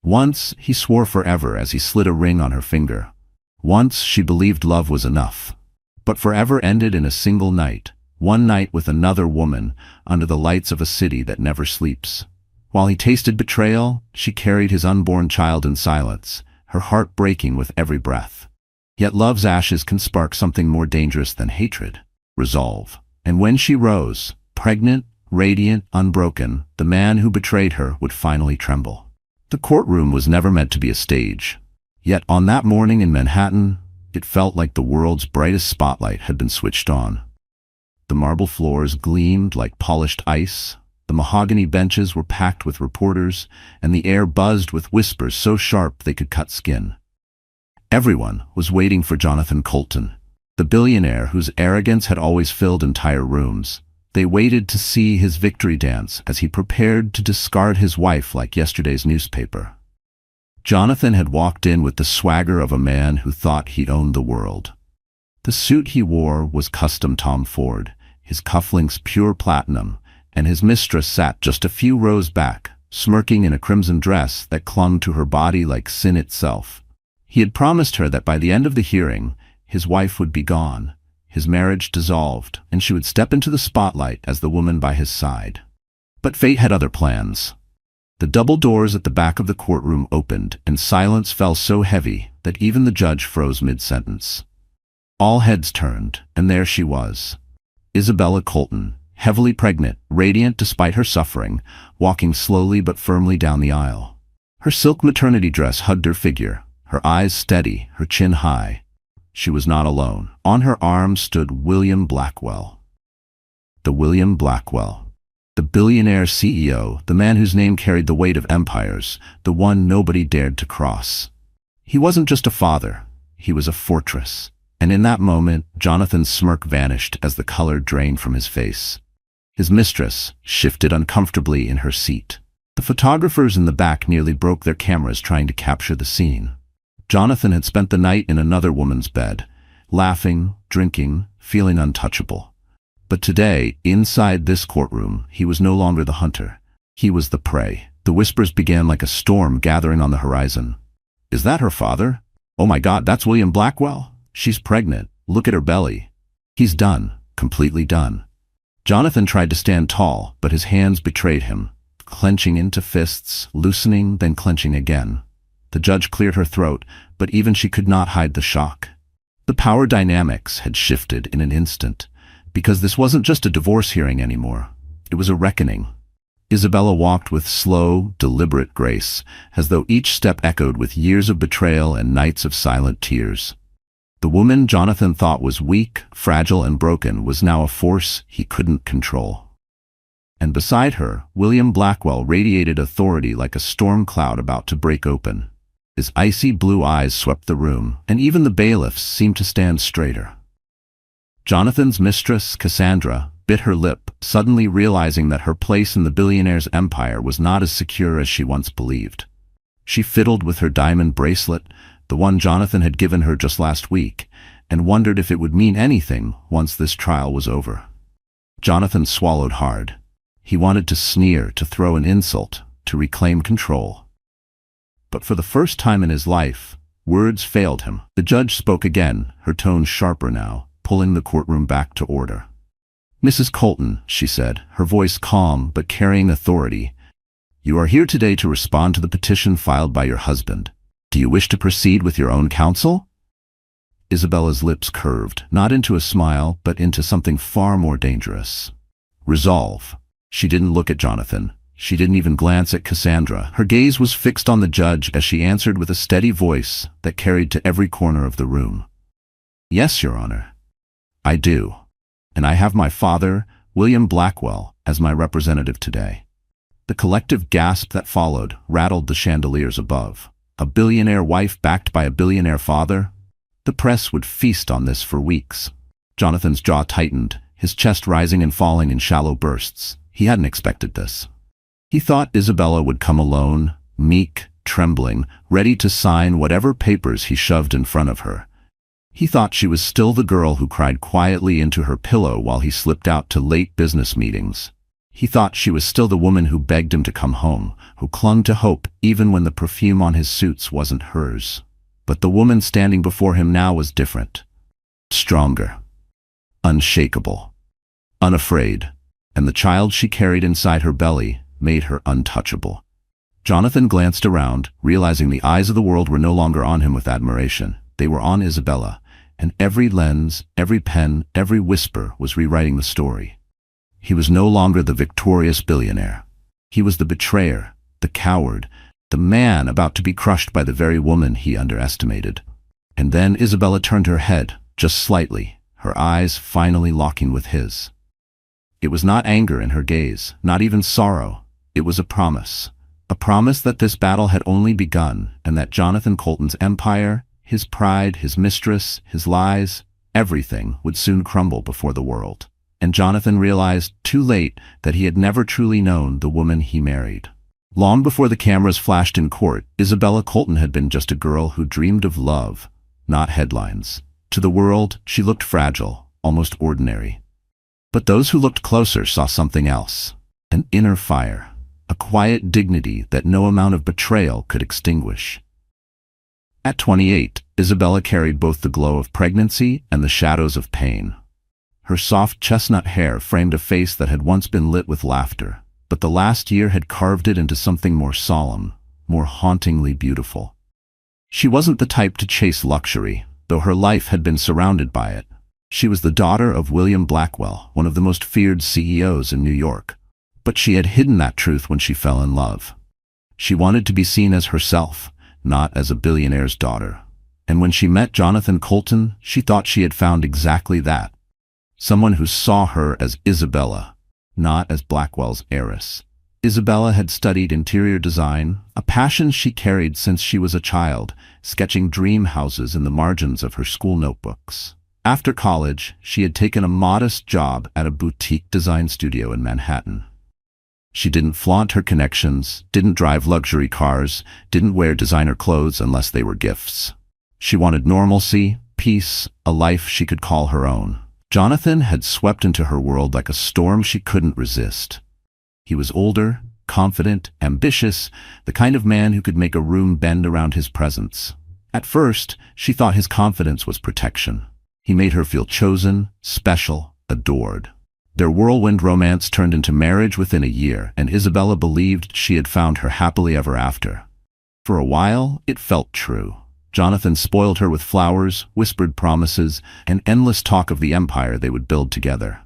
Once, he swore forever as he slid a ring on her finger. Once, she believed love was enough. But forever ended in a single night, one night with another woman, under the lights of a city that never sleeps. While he tasted betrayal, she carried his unborn child in silence, her heart breaking with every breath. Yet love's ashes can spark something more dangerous than hatred: resolve. And when she rose, pregnant, radiant, unbroken, the man who betrayed her would finally tremble. The courtroom was never meant to be a stage. Yet on that morning in Manhattan, it felt like the world's brightest spotlight had been switched on. The marble floors gleamed like polished ice, the mahogany benches were packed with reporters, and the air buzzed with whispers so sharp they could cut skin. Everyone was waiting for Jonathan Colton, the billionaire whose arrogance had always filled entire rooms. They waited to see his victory dance as he prepared to discard his wife like yesterday's newspaper. Jonathan had walked in with the swagger of a man who thought he'd owned the world. The suit he wore was custom Tom Ford, his cufflinks pure platinum, and his mistress sat just a few rows back, smirking in a crimson dress that clung to her body like sin itself. He had promised her that by the end of the hearing, his wife would be gone, his marriage dissolved, and she would step into the spotlight as the woman by his side. But fate had other plans. The double doors at the back of the courtroom opened, and silence fell so heavy that even the judge froze mid-sentence. All heads turned, and there she was, Isabella Colton, heavily pregnant, radiant despite her suffering, walking slowly but firmly down the aisle. Her silk maternity dress hugged her figure, her eyes steady, her chin high. She was not alone. On her arm stood William Blackwell. The William Blackwell. The billionaire CEO, the man whose name carried the weight of empires, the one nobody dared to cross. He wasn't just a father, he was a fortress. And in that moment, Jonathan's smirk vanished as the color drained from his face. His mistress shifted uncomfortably in her seat. The photographers in the back nearly broke their cameras trying to capture the scene. Jonathan had spent the night in another woman's bed, laughing, drinking, feeling untouchable. But today, inside this courtroom, he was no longer the hunter. He was the prey. The whispers began like a storm gathering on the horizon. Is that her father? Oh my God, that's William Blackwell? She's pregnant. Look at her belly. He's done. Completely done. Jonathan tried to stand tall, but his hands betrayed him, clenching into fists, loosening, then clenching again. The judge cleared her throat, but even she could not hide the shock. The power dynamics had shifted in an instant, because this wasn't just a divorce hearing anymore. It was a reckoning. Isabella walked with slow, deliberate grace, as though each step echoed with years of betrayal and nights of silent tears. The woman Jonathan thought was weak, fragile, and broken was now a force he couldn't control. And beside her, William Blackwell radiated authority like a storm cloud about to break open. His icy blue eyes swept the room, and even the bailiffs seemed to stand straighter. Jonathan's mistress, Cassandra, bit her lip, suddenly realizing that her place in the billionaire's empire was not as secure as she once believed. She fiddled with her diamond bracelet, the one Jonathan had given her just last week, and wondered if it would mean anything once this trial was over. Jonathan swallowed hard. He wanted to sneer, to throw an insult, to reclaim control. But for the first time in his life, words failed him. The judge spoke again, her tone sharper now, pulling the courtroom back to order. "Mrs. Colton," she said, her voice calm but carrying authority, "you are here today to respond to the petition filed by your husband. Do you wish to proceed with your own counsel?" Isabella's lips curved, not into a smile, but into something far more dangerous. Resolve. She didn't look at Jonathan. She didn't even glance at Cassandra. Her gaze was fixed on the judge as she answered with a steady voice that carried to every corner of the room. "Yes, Your Honor. I do. And I have my father, William Blackwell, as my representative today." The collective gasp that followed rattled the chandeliers above. A billionaire wife backed by a billionaire father? The press would feast on this for weeks. Jonathan's jaw tightened, his chest rising and falling in shallow bursts. He hadn't expected this. He thought Isabella would come alone, meek, trembling, ready to sign whatever papers he shoved in front of her. He thought she was still the girl who cried quietly into her pillow while he slipped out to late business meetings. He thought she was still the woman who begged him to come home, who clung to hope even when the perfume on his suits wasn't hers. But the woman standing before him now was different. Stronger. Unshakable. Unafraid. And the child she carried inside her belly made her untouchable. Jonathan glanced around, realizing the eyes of the world were no longer on him with admiration. They were on Isabella, and every lens, every pen, every whisper was rewriting the story. He was no longer the victorious billionaire. He was the betrayer, the coward, the man about to be crushed by the very woman he underestimated. And then Isabella turned her head, just slightly, her eyes finally locking with his. It was not anger in her gaze, not even sorrow. It was a promise. A promise that this battle had only begun, and that Jonathan Colton's empire, his pride, his mistress, his lies, everything would soon crumble before the world. And Jonathan realized, too late, that he had never truly known the woman he married. Long before the cameras flashed in court, Isabella Colton had been just a girl who dreamed of love, not headlines. To the world, she looked fragile, almost ordinary. But those who looked closer saw something else. An inner fire. A quiet dignity that no amount of betrayal could extinguish. At 28, Isabella carried both the glow of pregnancy and the shadows of pain. Her soft chestnut hair framed a face that had once been lit with laughter, but the last year had carved it into something more solemn, more hauntingly beautiful. She wasn't the type to chase luxury, though her life had been surrounded by it. She was the daughter of William Blackwell, one of the most feared CEOs in New York. But she had hidden that truth when she fell in love. She wanted to be seen as herself, not as a billionaire's daughter. And when she met Jonathan Colton, she thought she had found exactly that. Someone who saw her as Isabella, not as Blackwell's heiress. Isabella had studied interior design, a passion she carried since she was a child, sketching dream houses in the margins of her school notebooks. After college, she had taken a modest job at a boutique design studio in Manhattan. She didn't flaunt her connections, didn't drive luxury cars, didn't wear designer clothes unless they were gifts. She wanted normalcy, peace, a life she could call her own. Jonathan had swept into her world like a storm she couldn't resist. He was older, confident, ambitious, the kind of man who could make a room bend around his presence. At first, she thought his confidence was protection. He made her feel chosen, special, adored. Their whirlwind romance turned into marriage within a year, and Isabella believed she had found her happily ever after. For a while, it felt true. Jonathan spoiled her with flowers, whispered promises, and endless talk of the empire they would build together.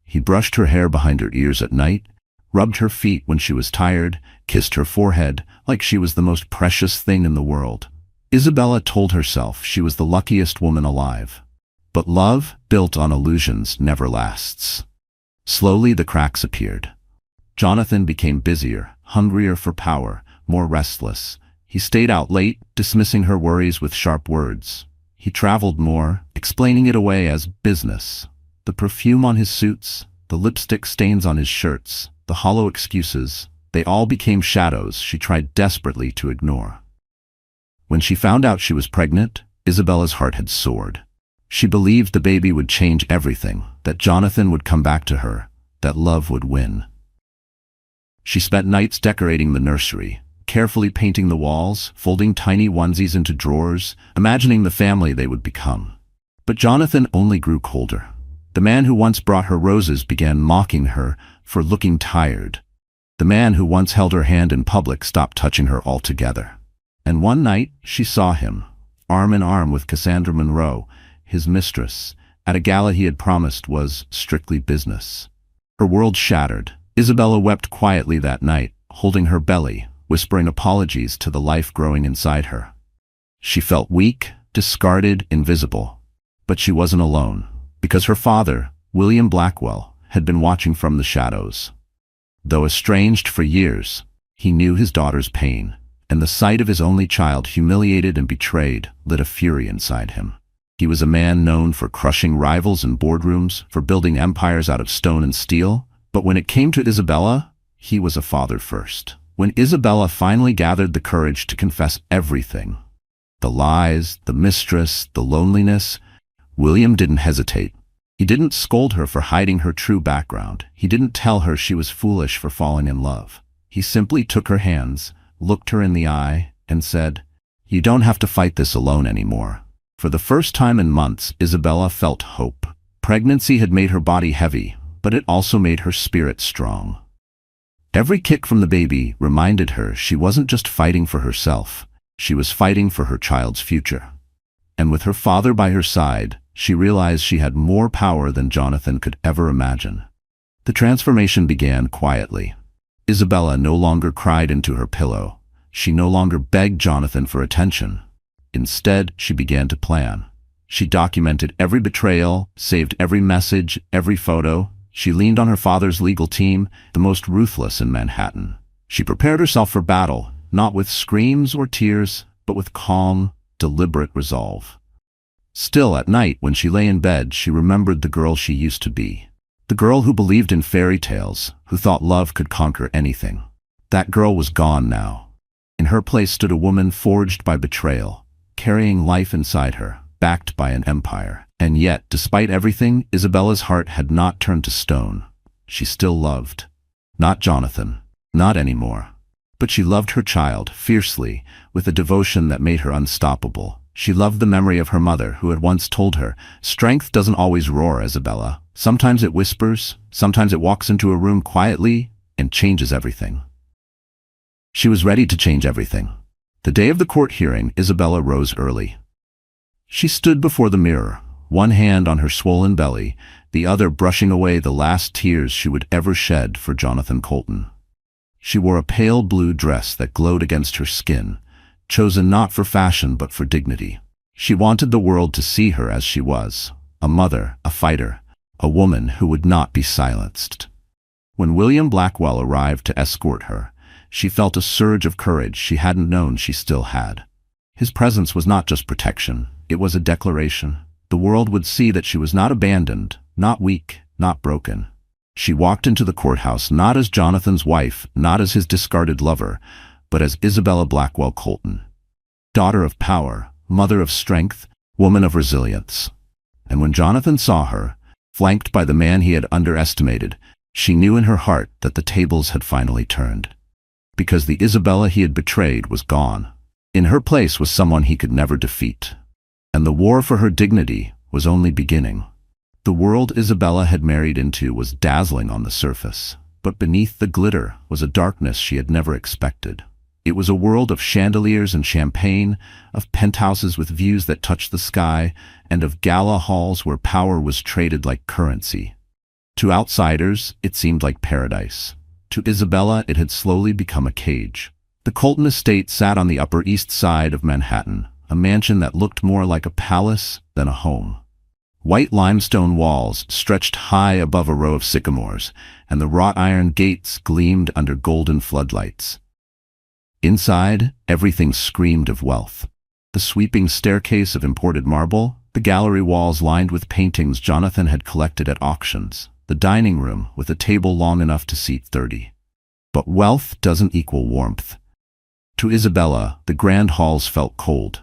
He brushed her hair behind her ears at night, rubbed her feet when she was tired, kissed her forehead like she was the most precious thing in the world. Isabella told herself she was the luckiest woman alive. But love, built on illusions, never lasts. Slowly the cracks appeared. Jonathan became busier, hungrier for power, more restless. He stayed out late, dismissing her worries with sharp words. He traveled more, explaining it away as business. The perfume on his suits, the lipstick stains on his shirts, the hollow excuses, they all became shadows she tried desperately to ignore. When she found out she was pregnant, Isabella's heart had soared. She believed the baby would change everything, that Jonathan would come back to her, that love would win. She spent nights decorating the nursery, carefully painting the walls, folding tiny onesies into drawers, imagining the family they would become. But Jonathan only grew colder. The man who once brought her roses began mocking her for looking tired. The man who once held her hand in public stopped touching her altogether. And one night, she saw him, arm in arm with Cassandra Monroe, his mistress, at a gala he had promised was strictly business. Her world shattered. Isabella wept quietly that night, holding her belly, whispering apologies to the life growing inside her. She felt weak, discarded, invisible. But she wasn't alone, because her father, William Blackwell, had been watching from the shadows. Though estranged for years, he knew his daughter's pain, and the sight of his only child humiliated and betrayed lit a fury inside him. He was a man known for crushing rivals in boardrooms, for building empires out of stone and steel, but when it came to Isabella, he was a father first. When Isabella finally gathered the courage to confess everything, the lies, the mistress, the loneliness, William didn't hesitate. He didn't scold her for hiding her true background. He didn't tell her she was foolish for falling in love. He simply took her hands, looked her in the eye, and said, "You don't have to fight this alone anymore." For the first time in months, Isabella felt hope. Pregnancy had made her body heavy, but it also made her spirit strong. Every kick from the baby reminded her she wasn't just fighting for herself, she was fighting for her child's future. And with her father by her side, she realized she had more power than Jonathan could ever imagine. The transformation began quietly. Isabella no longer cried into her pillow. She no longer begged Jonathan for attention. Instead, she began to plan. She documented every betrayal, saved every message, every photo. She leaned on her father's legal team, the most ruthless in Manhattan. She prepared herself for battle, not with screams or tears, but with calm, deliberate resolve. Still, at night, when she lay in bed, she remembered the girl she used to be. The girl who believed in fairy tales, who thought love could conquer anything. That girl was gone now. In her place stood a woman forged by betrayal, carrying life inside her, backed by an empire. And yet, despite everything, Isabella's heart had not turned to stone. She still loved. Not Jonathan. Not anymore. But she loved her child, fiercely, with a devotion that made her unstoppable. She loved the memory of her mother, who had once told her, "Strength doesn't always roar, Isabella. Sometimes it whispers, sometimes it walks into a room quietly, and changes everything." She was ready to change everything. The day of the court hearing, Isabella rose early. She stood before the mirror, one hand on her swollen belly, the other brushing away the last tears she would ever shed for Jonathan Colton. She wore a pale blue dress that glowed against her skin, chosen not for fashion but for dignity. She wanted the world to see her as she was, a mother, a fighter, a woman who would not be silenced. When William Blackwell arrived to escort her, she felt a surge of courage she hadn't known she still had. His presence was not just protection, it was a declaration. The world would see that she was not abandoned, not weak, not broken. She walked into the courthouse not as Jonathan's wife, not as his discarded lover, but as Isabella Blackwell Colton. Daughter of power, mother of strength, woman of resilience. And when Jonathan saw her, flanked by the man he had underestimated, she knew in her heart that the tables had finally turned. Because the Isabella he had betrayed was gone. In her place was someone he could never defeat. And the war for her dignity was only beginning. The world Isabella had married into was dazzling on the surface, but beneath the glitter was a darkness she had never expected. It was a world of chandeliers and champagne, of penthouses with views that touched the sky, and of gala halls where power was traded like currency. To outsiders, it seemed like paradise. To Isabella, it had slowly become a cage. The Colton estate sat on the Upper East Side of Manhattan, a mansion that looked more like a palace than a home. White limestone walls stretched high above a row of sycamores, and the wrought iron gates gleamed under golden floodlights. Inside, everything screamed of wealth. The sweeping staircase of imported marble, the gallery walls lined with paintings Jonathan had collected at auctions, the dining room with a table long enough to seat 30. But wealth doesn't equal warmth. To Isabella, the grand halls felt cold.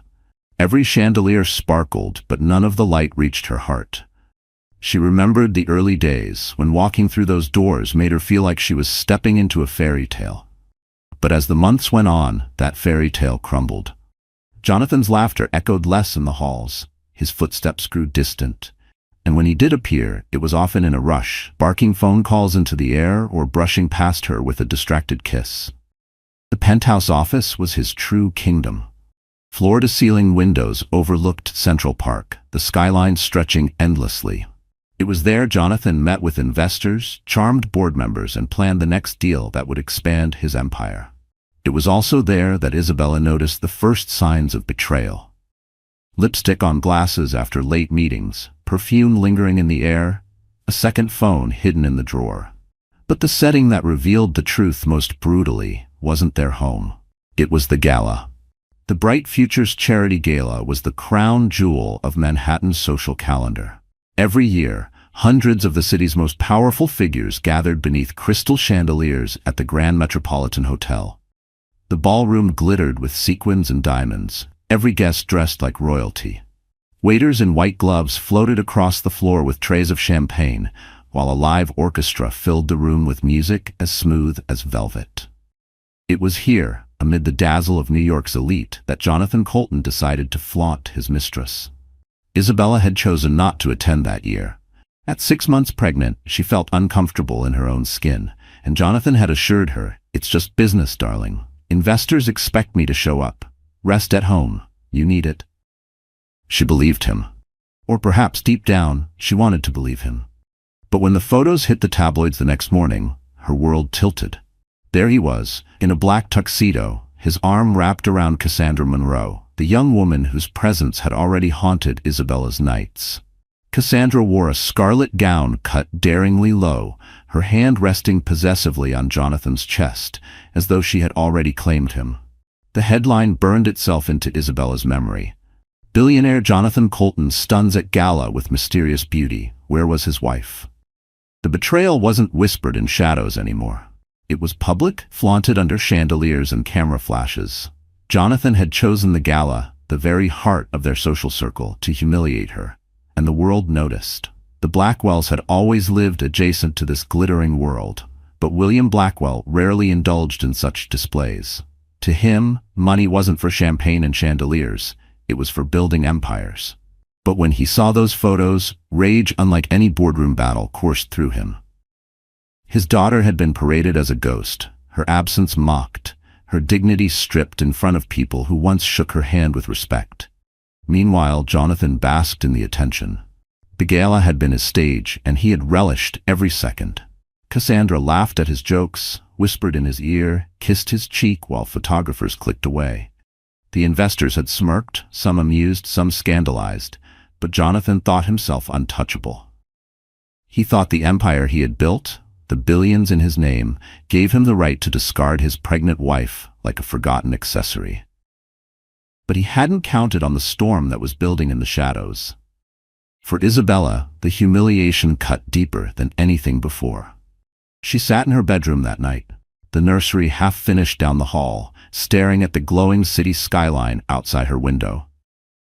Every chandelier sparkled, but none of the light reached her heart. She remembered the early days when walking through those doors made her feel like she was stepping into a fairy tale. But as the months went on, that fairy tale crumbled. Jonathan's laughter echoed less in the halls. His footsteps grew distant. And when he did appear, it was often in a rush, barking phone calls into the air or brushing past her with a distracted kiss. The penthouse office was his true kingdom. Floor-to-ceiling windows overlooked Central Park, the skyline stretching endlessly. It was there Jonathan met with investors, charmed board members, and planned the next deal that would expand his empire. It was also there that Isabella noticed the first signs of betrayal. Lipstick on glasses after late meetings, perfume lingering in the air, a second phone hidden in the drawer. But the setting that revealed the truth most brutally wasn't their home. It was the gala. The Bright Futures Charity Gala was the crown jewel of Manhattan's social calendar. Every year, hundreds of the city's most powerful figures gathered beneath crystal chandeliers at the Grand Metropolitan Hotel. The ballroom glittered with sequins and diamonds, every guest dressed like royalty. Waiters in white gloves floated across the floor with trays of champagne, while a live orchestra filled the room with music as smooth as velvet. It was here, amid the dazzle of New York's elite, that Jonathan Colton decided to flaunt his mistress. Isabella had chosen not to attend that year. At 6 months pregnant, she felt uncomfortable in her own skin, and Jonathan had assured her, "It's just business, darling. Investors expect me to show up. Rest at home. You need it." She believed him. Or perhaps deep down, she wanted to believe him. But when the photos hit the tabloids the next morning, her world tilted. There he was, in a black tuxedo, his arm wrapped around Cassandra Monroe, the young woman whose presence had already haunted Isabella's nights. Cassandra wore a scarlet gown cut daringly low, her hand resting possessively on Jonathan's chest, as though she had already claimed him. The headline burned itself into Isabella's memory. "Billionaire Jonathan Colton stuns at gala with mysterious beauty. Where was his wife?" The betrayal wasn't whispered in shadows anymore. It was public, flaunted under chandeliers and camera flashes. Jonathan had chosen the gala, the very heart of their social circle, to humiliate her, and the world noticed. The Blackwells had always lived adjacent to this glittering world, but William Blackwell rarely indulged in such displays. To him, money wasn't for champagne and chandeliers, it was for building empires. But when he saw those photos, rage unlike any boardroom battle coursed through him. His daughter had been paraded as a ghost, her absence mocked, her dignity stripped in front of people who once shook her hand with respect. Meanwhile, Jonathan basked in the attention. The gala had been his stage, and he had relished every second. Cassandra laughed at his jokes, whispered in his ear, kissed his cheek while photographers clicked away. The investors had smirked, some amused, some scandalized, but Jonathan thought himself untouchable. He thought the empire he had built, the billions in his name, gave him the right to discard his pregnant wife like a forgotten accessory. But he hadn't counted on the storm that was building in the shadows. For Isabella, the humiliation cut deeper than anything before. She sat in her bedroom that night, the nursery half finished down the hall, staring at the glowing city skyline outside her window.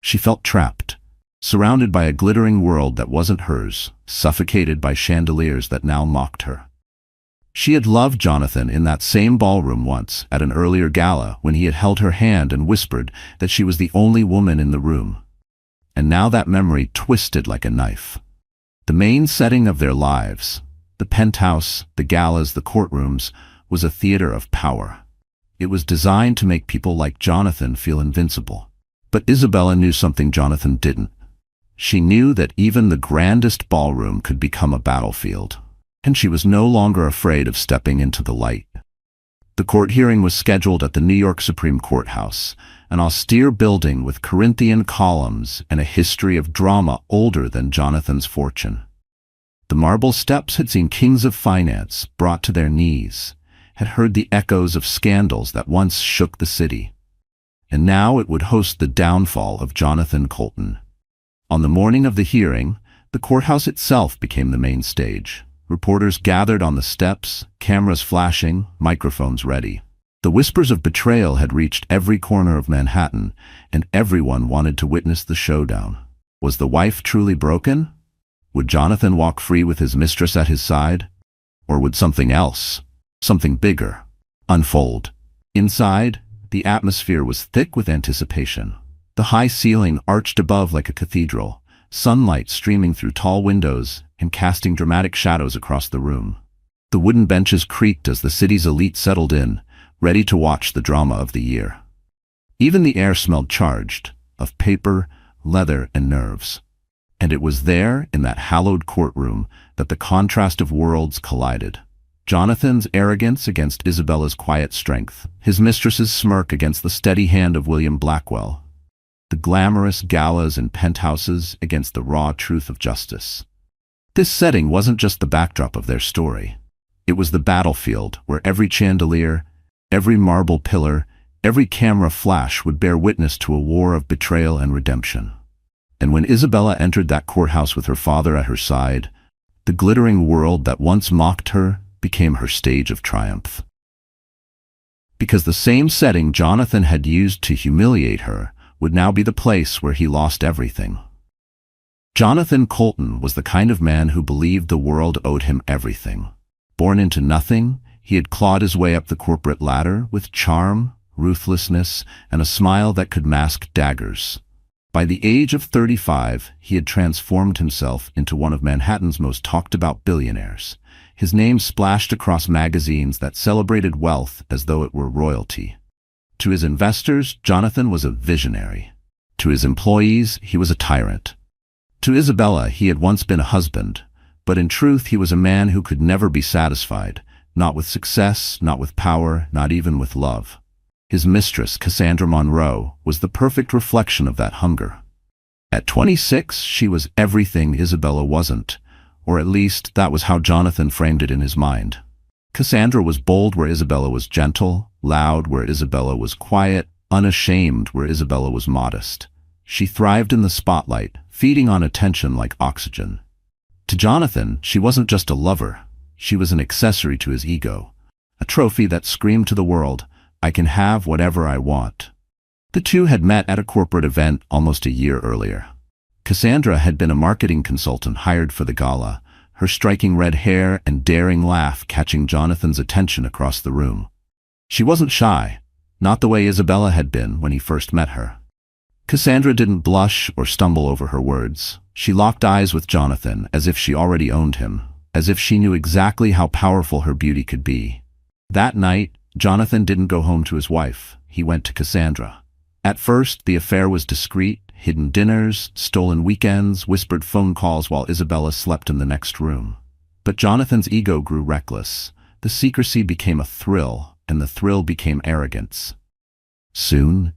She felt trapped, surrounded by a glittering world that wasn't hers, suffocated by chandeliers that now mocked her. She had loved Jonathan in that same ballroom once, at an earlier gala, when he had held her hand and whispered that she was the only woman in the room. And now that memory twisted like a knife. The main setting of their lives, the penthouse, the galas, the courtrooms, was a theater of power. It was designed to make people like Jonathan feel invincible. But Isabella knew something Jonathan didn't. She knew that even the grandest ballroom could become a battlefield. And she was no longer afraid of stepping into the light. The court hearing was scheduled at the New York Supreme Courthouse, an austere building with Corinthian columns and a history of drama older than Jonathan's fortune. The marble steps had seen kings of finance brought to their knees, had heard the echoes of scandals that once shook the city. And now it would host the downfall of Jonathan Colton. On the morning of the hearing, the courthouse itself became the main stage. Reporters gathered on the steps, cameras flashing, microphones ready. The whispers of betrayal had reached every corner of Manhattan, and everyone wanted to witness the showdown. Was the wife truly broken? Would Jonathan walk free with his mistress at his side? Or would something else, something bigger, unfold? Inside, the atmosphere was thick with anticipation. The high ceiling arched above like a cathedral, sunlight streaming through tall windows and casting dramatic shadows across the room. The wooden benches creaked as the city's elite settled in, ready to watch the drama of the year. Even the air smelled charged, of paper, leather, and nerves. And it was there, in that hallowed courtroom, that the contrast of worlds collided. Jonathan's arrogance against Isabella's quiet strength, his mistress's smirk against the steady hand of William Blackwell, the glamorous galas and penthouses against the raw truth of justice. This setting wasn't just the backdrop of their story. It was the battlefield where every chandelier, every marble pillar, every camera flash would bear witness to a war of betrayal and redemption. And when Isabella entered that courthouse with her father at her side, the glittering world that once mocked her became her stage of triumph. Because the same setting Jonathan had used to humiliate her would now be the place where he lost everything. Jonathan Colton was the kind of man who believed the world owed him everything. Born into nothing, he had clawed his way up the corporate ladder with charm, ruthlessness, and a smile that could mask daggers. By the age of 35, he had transformed himself into one of Manhattan's most talked-about billionaires. His name splashed across magazines that celebrated wealth as though it were royalty. To his investors, Jonathan was a visionary. To his employees, he was a tyrant. To Isabella, he had once been a husband, but in truth he was a man who could never be satisfied, not with success, not with power, not even with love. His mistress, Cassandra Monroe, was the perfect reflection of that hunger. At 26, she was everything Isabella wasn't, or at least that was how Jonathan framed it in his mind. Cassandra was bold where Isabella was gentle, loud where Isabella was quiet, unashamed where Isabella was modest. She thrived in the spotlight, feeding on attention like oxygen. To Jonathan, she wasn't just a lover. She was an accessory to his ego, a trophy that screamed to the world, "I can have whatever I want." The two had met at a corporate event almost a year earlier. Cassandra had been a marketing consultant hired for the gala, her striking red hair and daring laugh catching Jonathan's attention across the room. She wasn't shy, not the way Isabella had been when he first met her. Cassandra didn't blush or stumble over her words. She locked eyes with Jonathan as if she already owned him, as if she knew exactly how powerful her beauty could be. That night, Jonathan didn't go home to his wife. He went to Cassandra. At first, the affair was discreet, hidden dinners, stolen weekends, whispered phone calls while Isabella slept in the next room. But Jonathan's ego grew reckless. The secrecy became a thrill, and the thrill became arrogance. Soon,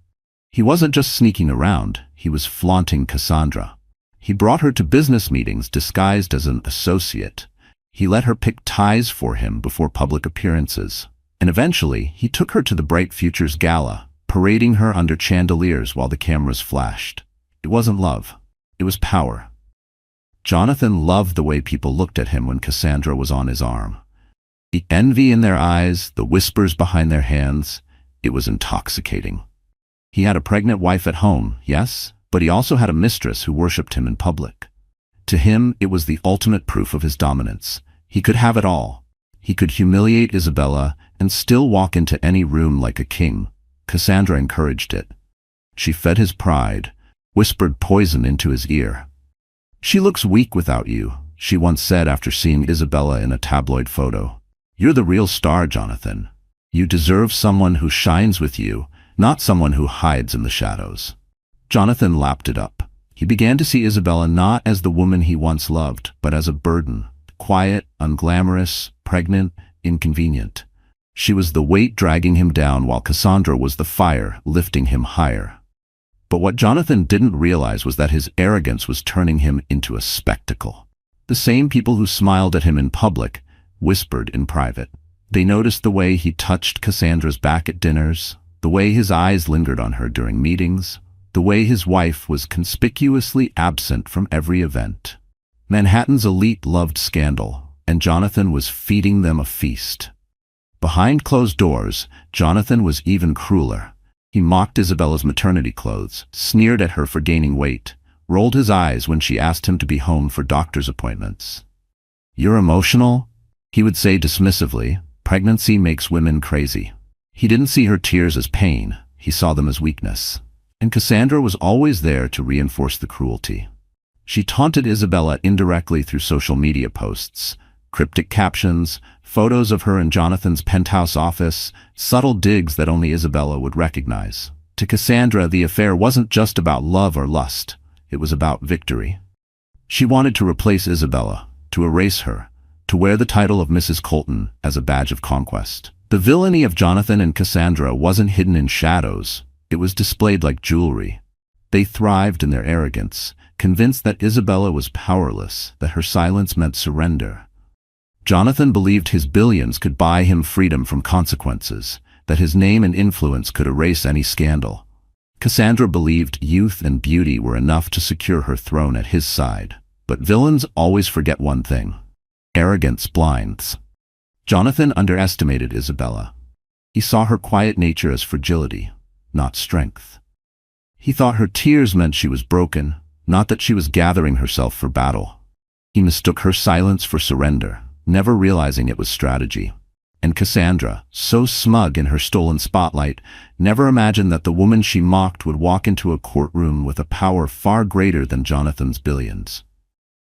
he wasn't just sneaking around, he was flaunting Cassandra. He brought her to business meetings disguised as an associate. He let her pick ties for him before public appearances. And eventually, he took her to the Bright Futures Gala, parading her under chandeliers while the cameras flashed. It wasn't love. It was power. Jonathan loved the way people looked at him when Cassandra was on his arm. The envy in their eyes, the whispers behind their hands, it was intoxicating. He had a pregnant wife at home, yes, but he also had a mistress who worshipped him in public. To him, it was the ultimate proof of his dominance. He could have it all. He could humiliate Isabella and still walk into any room like a king. Cassandra encouraged it. She fed his pride, whispered poison into his ear. "She looks weak without you," she once said after seeing Isabella in a tabloid photo. "You're the real star, Jonathan. You deserve someone who shines with you, not someone who hides in the shadows." Jonathan lapped it up. He began to see Isabella not as the woman he once loved, but as a burden, quiet, unglamorous, pregnant, inconvenient. She was the weight dragging him down while Cassandra was the fire lifting him higher. But what Jonathan didn't realize was that his arrogance was turning him into a spectacle. The same people who smiled at him in public whispered in private. They noticed the way he touched Cassandra's back at dinners, the way his eyes lingered on her during meetings, the way his wife was conspicuously absent from every event. Manhattan's elite loved scandal, and Jonathan was feeding them a feast. Behind closed doors, Jonathan was even crueler. He mocked Isabella's maternity clothes, sneered at her for gaining weight, rolled his eyes when she asked him to be home for doctor's appointments. "You're emotional?" he would say dismissively. "Pregnancy makes women crazy." He didn't see her tears as pain, he saw them as weakness. And Cassandra was always there to reinforce the cruelty. She taunted Isabella indirectly through social media posts, cryptic captions, photos of her in Jonathan's penthouse office, subtle digs that only Isabella would recognize. To Cassandra, the affair wasn't just about love or lust, it was about victory. She wanted to replace Isabella, to erase her, to wear the title of Mrs. Colton as a badge of conquest. The villainy of Jonathan and Cassandra wasn't hidden in shadows, it was displayed like jewelry. They thrived in their arrogance, convinced that Isabella was powerless, that her silence meant surrender. Jonathan believed his billions could buy him freedom from consequences, that his name and influence could erase any scandal. Cassandra believed youth and beauty were enough to secure her throne at his side. But villains always forget one thing: arrogance blinds. Jonathan underestimated Isabella. He saw her quiet nature as fragility, not strength. He thought her tears meant she was broken, not that she was gathering herself for battle. He mistook her silence for surrender, never realizing it was strategy. And Cassandra, so smug in her stolen spotlight, never imagined that the woman she mocked would walk into a courtroom with a power far greater than Jonathan's billions.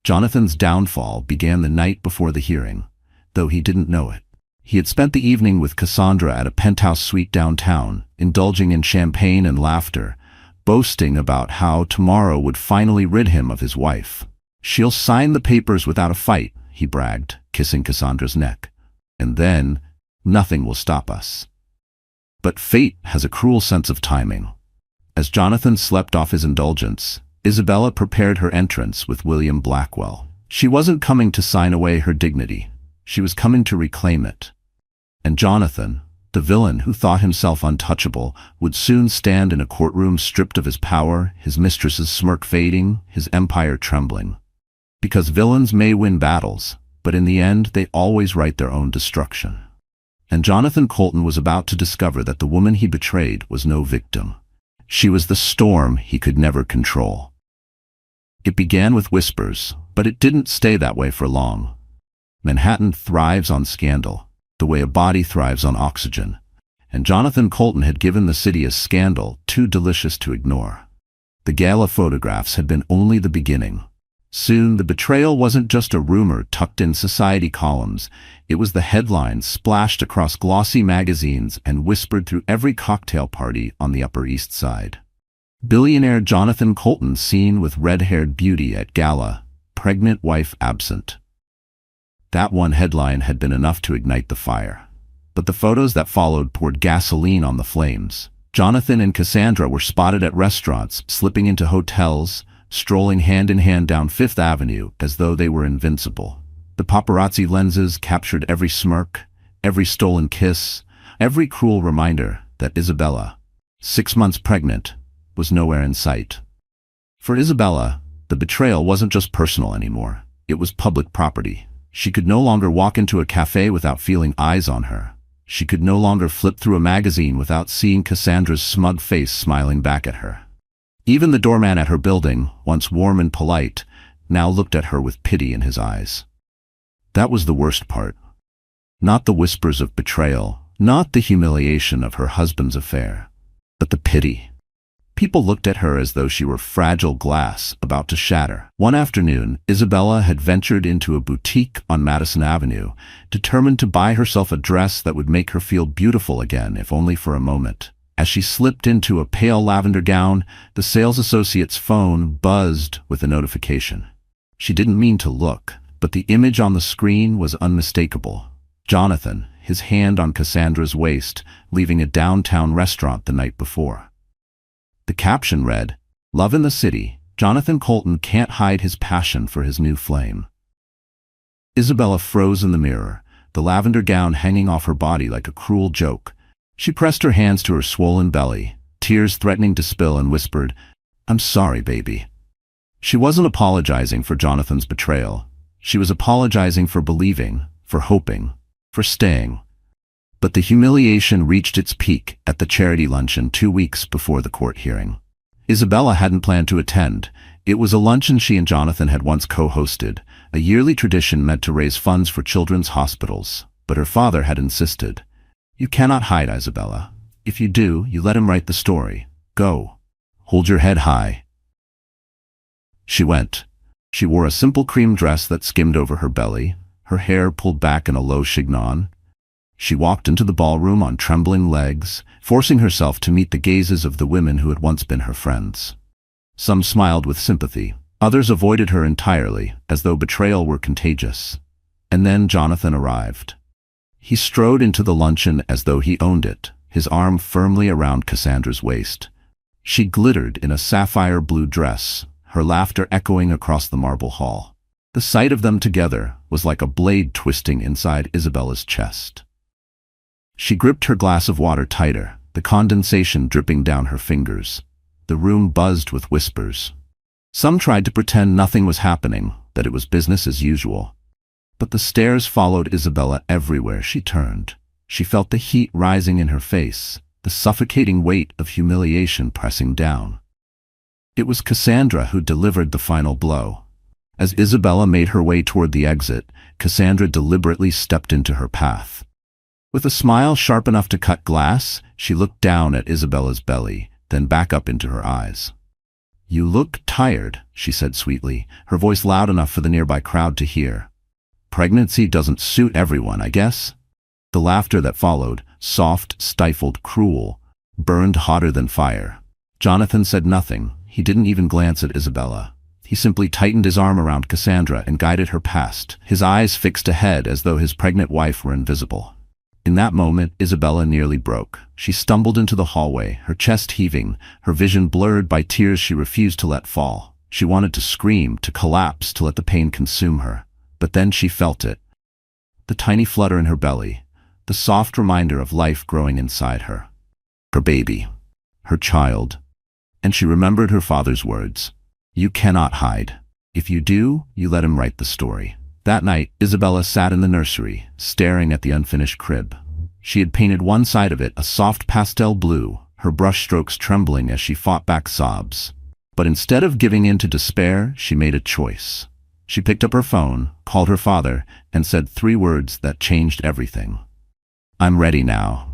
Jonathan's downfall began the night before the hearing, though he didn't know it. He had spent the evening with Cassandra at a penthouse suite downtown, indulging in champagne and laughter, boasting about how tomorrow would finally rid him of his wife. "She'll sign the papers without a fight," he bragged, kissing Cassandra's neck. "And then, nothing will stop us." But fate has a cruel sense of timing. As Jonathan slept off his indulgence, Isabella prepared her entrance with William Blackwell. She wasn't coming to sign away her dignity. She was coming to reclaim it. And Jonathan, the villain who thought himself untouchable, would soon stand in a courtroom stripped of his power, his mistress's smirk fading, his empire trembling. Because villains may win battles, but in the end they always write their own destruction. And Jonathan Colton was about to discover that the woman he betrayed was no victim. She was the storm he could never control. It began with whispers, but it didn't stay that way for long. Manhattan thrives on scandal, the way a body thrives on oxygen. And Jonathan Colton had given the city a scandal too delicious to ignore. The gala photographs had been only the beginning. Soon, the betrayal wasn't just a rumor tucked in society columns. It was the headlines splashed across glossy magazines and whispered through every cocktail party on the Upper East Side. Billionaire Jonathan Colton seen with red-haired beauty at gala, pregnant wife absent. That one headline had been enough to ignite the fire. But the photos that followed poured gasoline on the flames. Jonathan and Cassandra were spotted at restaurants, slipping into hotels, strolling hand-in-hand down Fifth Avenue as though they were invincible. The paparazzi lenses captured every smirk, every stolen kiss, every cruel reminder that Isabella, 6 months pregnant, was nowhere in sight. For Isabella, the betrayal wasn't just personal anymore. It was public property. She could no longer walk into a cafe without feeling eyes on her. She could no longer flip through a magazine without seeing Cassandra's smug face smiling back at her. Even the doorman at her building, once warm and polite, now looked at her with pity in his eyes. That was the worst part. Not the whispers of betrayal, not the humiliation of her husband's affair, but the pity. People looked at her as though she were fragile glass about to shatter. One afternoon, Isabella had ventured into a boutique on Madison Avenue, determined to buy herself a dress that would make her feel beautiful again, if only for a moment. As she slipped into a pale lavender gown, the sales associate's phone buzzed with a notification. She didn't mean to look, but the image on the screen was unmistakable. Jonathan, his hand on Cassandra's waist, leaving a downtown restaurant the night before. The caption read, "Love in the city. Jonathan Colton can't hide his passion for his new flame." Isabella froze in the mirror, the lavender gown hanging off her body like a cruel joke. She pressed her hands to her swollen belly, tears threatening to spill, and whispered, "I'm sorry, baby." She wasn't apologizing for Jonathan's betrayal. She was apologizing for believing, for hoping, for staying. But the humiliation reached its peak at the charity luncheon 2 weeks before the court hearing. Isabella hadn't planned to attend. It was a luncheon she and Jonathan had once co-hosted, a yearly tradition meant to raise funds for children's hospitals. But her father had insisted. "You cannot hide, Isabella. If you do, you let him write the story. Go. Hold your head high." She went. She wore a simple cream dress that skimmed over her belly, her hair pulled back in a low chignon. She walked into the ballroom on trembling legs, forcing herself to meet the gazes of the women who had once been her friends. Some smiled with sympathy. Others avoided her entirely, as though betrayal were contagious. And then Jonathan arrived. He strode into the luncheon as though he owned it, his arm firmly around Cassandra's waist. She glittered in a sapphire blue dress, her laughter echoing across the marble hall. The sight of them together was like a blade twisting inside Isabella's chest. She gripped her glass of water tighter, the condensation dripping down her fingers. The room buzzed with whispers. Some tried to pretend nothing was happening, that it was business as usual. But the stares followed Isabella everywhere she turned. She felt the heat rising in her face, the suffocating weight of humiliation pressing down. It was Cassandra who delivered the final blow. As Isabella made her way toward the exit, Cassandra deliberately stepped into her path. With a smile sharp enough to cut glass, she looked down at Isabella's belly, then back up into her eyes. "You look tired," she said sweetly, her voice loud enough for the nearby crowd to hear. "Pregnancy doesn't suit everyone, I guess?" The laughter that followed, soft, stifled, cruel, burned hotter than fire. Jonathan said nothing. He didn't even glance at Isabella. He simply tightened his arm around Cassandra and guided her past, his eyes fixed ahead as though his pregnant wife were invisible. In that moment, Isabella nearly broke. She stumbled into the hallway, her chest heaving, her vision blurred by tears she refused to let fall. She wanted to scream, to collapse, to let the pain consume her. But then she felt it. The tiny flutter in her belly, the soft reminder of life growing inside her. Her baby. Her child. And she remembered her father's words. "You cannot hide. If you do, you let him write the story." That night, Isabella sat in the nursery, staring at the unfinished crib. She had painted one side of it a soft pastel blue, her brushstrokes trembling as she fought back sobs. But instead of giving in to despair, she made a choice. She picked up her phone, called her father, and said 3 words that changed everything. "I'm ready now."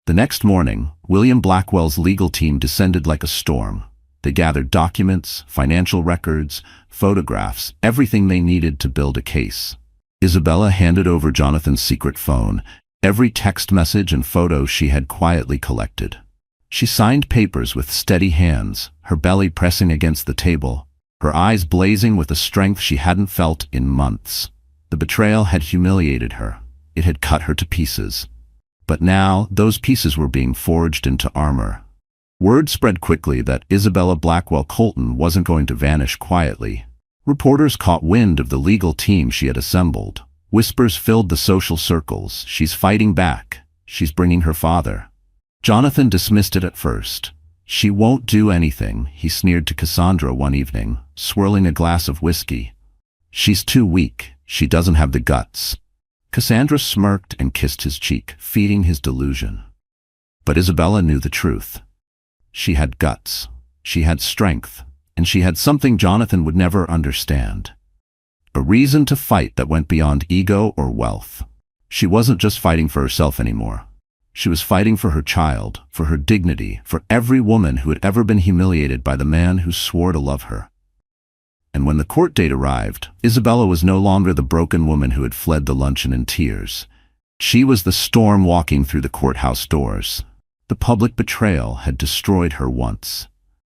The next morning, William Blackwell's legal team descended like a storm. They gathered documents, financial records, photographs, everything they needed to build a case. Isabella handed over Jonathan's secret phone, every text message and photo she had quietly collected. She signed papers with steady hands, her belly pressing against the table, her eyes blazing with a strength she hadn't felt in months. The betrayal had humiliated her. It had cut her to pieces. But now, those pieces were being forged into armor. Word spread quickly that Isabella Blackwell Colton wasn't going to vanish quietly. Reporters caught wind of the legal team she had assembled. Whispers filled the social circles. "She's fighting back. She's bringing her father." Jonathan dismissed it at first. "She won't do anything," he sneered to Cassandra one evening, swirling a glass of whiskey. "She's too weak. She doesn't have the guts." Cassandra smirked and kissed his cheek, feeding his delusion. But Isabella knew the truth. She had guts, she had strength, and she had something Jonathan would never understand. A reason to fight that went beyond ego or wealth. She wasn't just fighting for herself anymore. She was fighting for her child, for her dignity, for every woman who had ever been humiliated by the man who swore to love her. And when the court date arrived, Isabella was no longer the broken woman who had fled the luncheon in tears. She was the storm walking through the courthouse doors. The public betrayal had destroyed her once,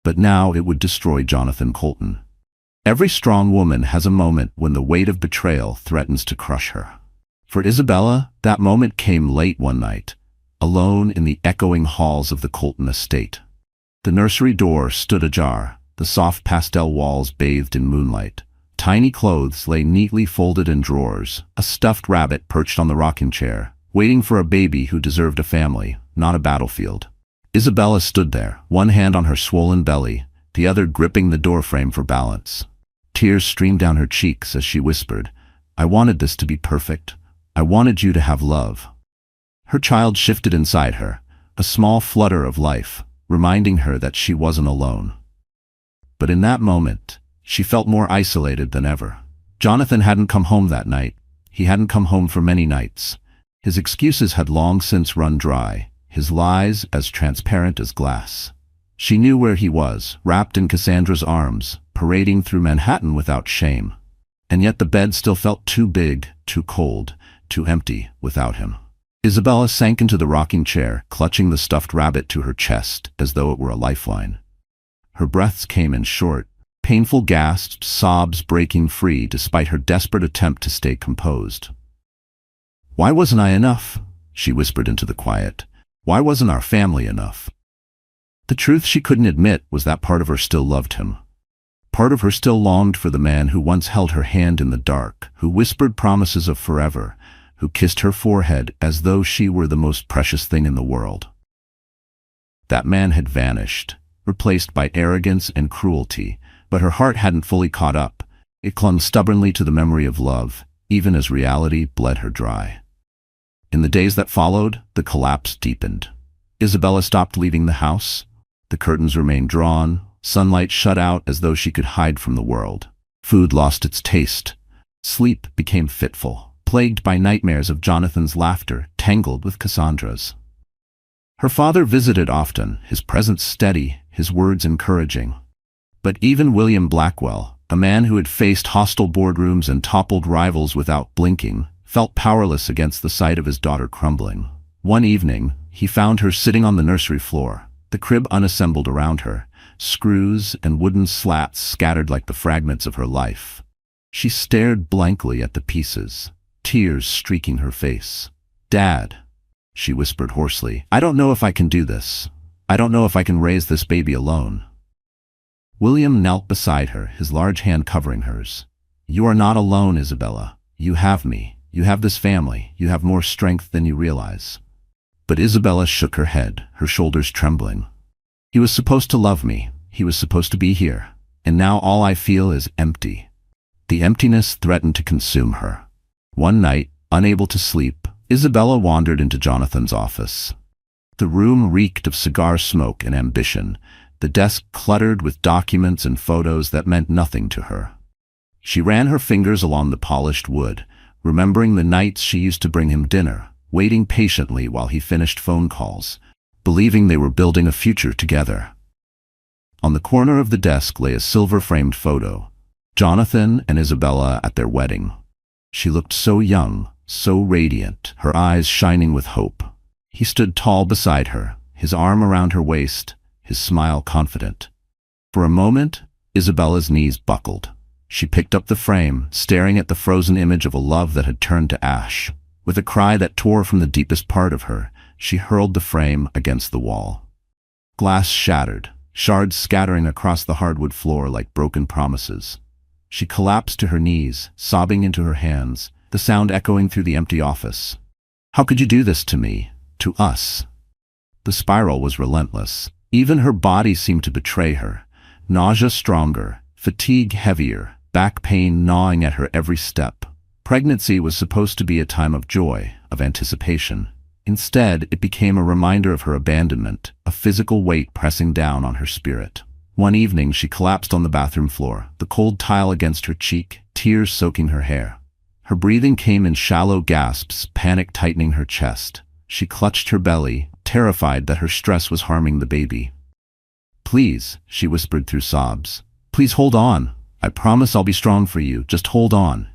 but now it would destroy Jonathan Colton. Every strong woman has a moment when the weight of betrayal threatens to crush her. For Isabella, that moment came late one night, alone in the echoing halls of the Colton estate. The nursery door stood ajar, the soft pastel walls bathed in moonlight. Tiny clothes lay neatly folded in drawers, a stuffed rabbit perched on the rocking chair, waiting for a baby who deserved a family, not a battlefield. Isabella stood there, one hand on her swollen belly, the other gripping the doorframe for balance. Tears streamed down her cheeks as she whispered, "I wanted this to be perfect. I wanted you to have love." Her child shifted inside her, a small flutter of life, reminding her that she wasn't alone. But in that moment, she felt more isolated than ever. Jonathan hadn't come home that night. He hadn't come home for many nights. His excuses had long since run dry, his lies as transparent as glass. She knew where he was, wrapped in Cassandra's arms, parading through Manhattan without shame. And yet the bed still felt too big, too cold, too empty without him. Isabella sank into the rocking chair, clutching the stuffed rabbit to her chest as though it were a lifeline. Her breaths came in short, painful gasps, sobs breaking free despite her desperate attempt to stay composed. "Why wasn't I enough?" she whispered into the quiet. "Why wasn't our family enough?" The truth she couldn't admit was that part of her still loved him. Part of her still longed for the man who once held her hand in the dark, who whispered promises of forever, who kissed her forehead as though she were the most precious thing in the world. That man had vanished, replaced by arrogance and cruelty, but her heart hadn't fully caught up. It clung stubbornly to the memory of love, even as reality bled her dry. In the days that followed, the collapse deepened. Isabella stopped leaving the house. The curtains remained drawn, Sunlight shut out as though she could hide from the world. Food lost its taste. Sleep became fitful, plagued by nightmares of Jonathan's laughter tangled with Cassandra's. Her father visited often, his presence steady, his words encouraging. But even William Blackwell, a man who had faced hostile boardrooms and toppled rivals without blinking, felt powerless against the sight of his daughter crumbling. One evening, he found her sitting on the nursery floor, the crib unassembled around her, screws and wooden slats scattered like the fragments of her life. She stared blankly at the pieces, tears streaking her face. "Dad," she whispered hoarsely, "I don't know if I can do this. I don't know if I can raise this baby alone." William knelt beside her, his large hand covering hers. "You are not alone, Isabella. You have me. You have this family. You have more strength than you realize." But Isabella shook her head, her shoulders trembling. "He was supposed to love me. He was supposed to be here. And now all I feel is empty." The emptiness threatened to consume her. One night, unable to sleep, Isabella wandered into Jonathan's office. The room reeked of cigar smoke and ambition, the desk cluttered with documents and photos that meant nothing to her. She ran her fingers along the polished wood, remembering the nights she used to bring him dinner, waiting patiently while he finished phone calls, believing they were building a future together. On the corner of the desk lay a silver-framed photo, Jonathan and Isabella at their wedding. She looked so young, so radiant, her eyes shining with hope. He stood tall beside her, his arm around her waist, his smile confident. For a moment, Isabella's knees buckled. She picked up the frame, staring at the frozen image of a love that had turned to ash. With a cry that tore from the deepest part of her, she hurled the frame against the wall. Glass shattered, shards scattering across the hardwood floor like broken promises. She collapsed to her knees, sobbing into her hands, the sound echoing through the empty office. "How could you do this to me? To us?" The spiral was relentless. Even her body seemed to betray her. Nausea stronger, fatigue heavier, back pain gnawing at her every step. Pregnancy was supposed to be a time of joy, of anticipation. Instead, it became a reminder of her abandonment, a physical weight pressing down on her spirit. One evening, she collapsed on the bathroom floor, the cold tile against her cheek, tears soaking her hair. Her breathing came in shallow gasps, panic tightening her chest. She clutched her belly, terrified that her stress was harming the baby. "Please," she whispered through sobs. "Please hold on. I promise I'll be strong for you. Just hold on."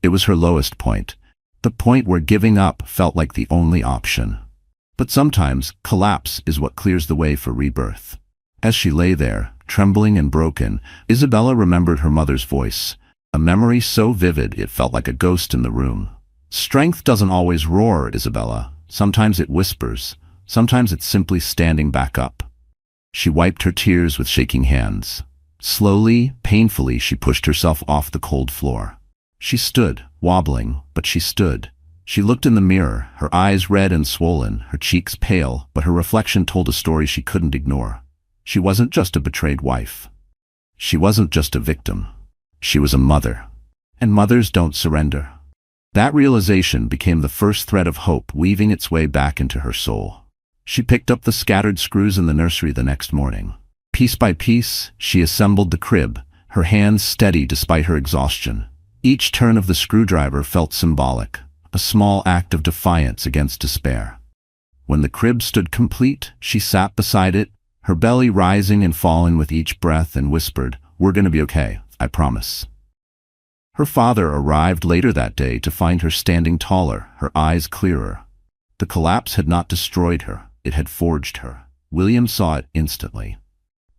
It was her lowest point, the point where giving up felt like the only option. But sometimes, collapse is what clears the way for rebirth. As she lay there, trembling and broken, Isabella remembered her mother's voice, a memory so vivid it felt like a ghost in the room. "Strength doesn't always roar, Isabella. Sometimes it whispers. Sometimes it's simply standing back up." She wiped her tears with shaking hands. Slowly, painfully, she pushed herself off the cold floor. She stood, wobbling, but she stood. She looked in the mirror, her eyes red and swollen, her cheeks pale, but her reflection told a story she couldn't ignore. She wasn't just a betrayed wife. She wasn't just a victim. She was a mother. And mothers don't surrender. That realization became the first thread of hope weaving its way back into her soul. She picked up the scattered screws in the nursery the next morning. Piece by piece, she assembled the crib, her hands steady despite her exhaustion. Each turn of the screwdriver felt symbolic, a small act of defiance against despair. When the crib stood complete, she sat beside it, her belly rising and falling with each breath, and whispered, "We're gonna be okay, I promise." Her father arrived later that day to find her standing taller, her eyes clearer. The collapse had not destroyed her, it had forged her. William saw it instantly.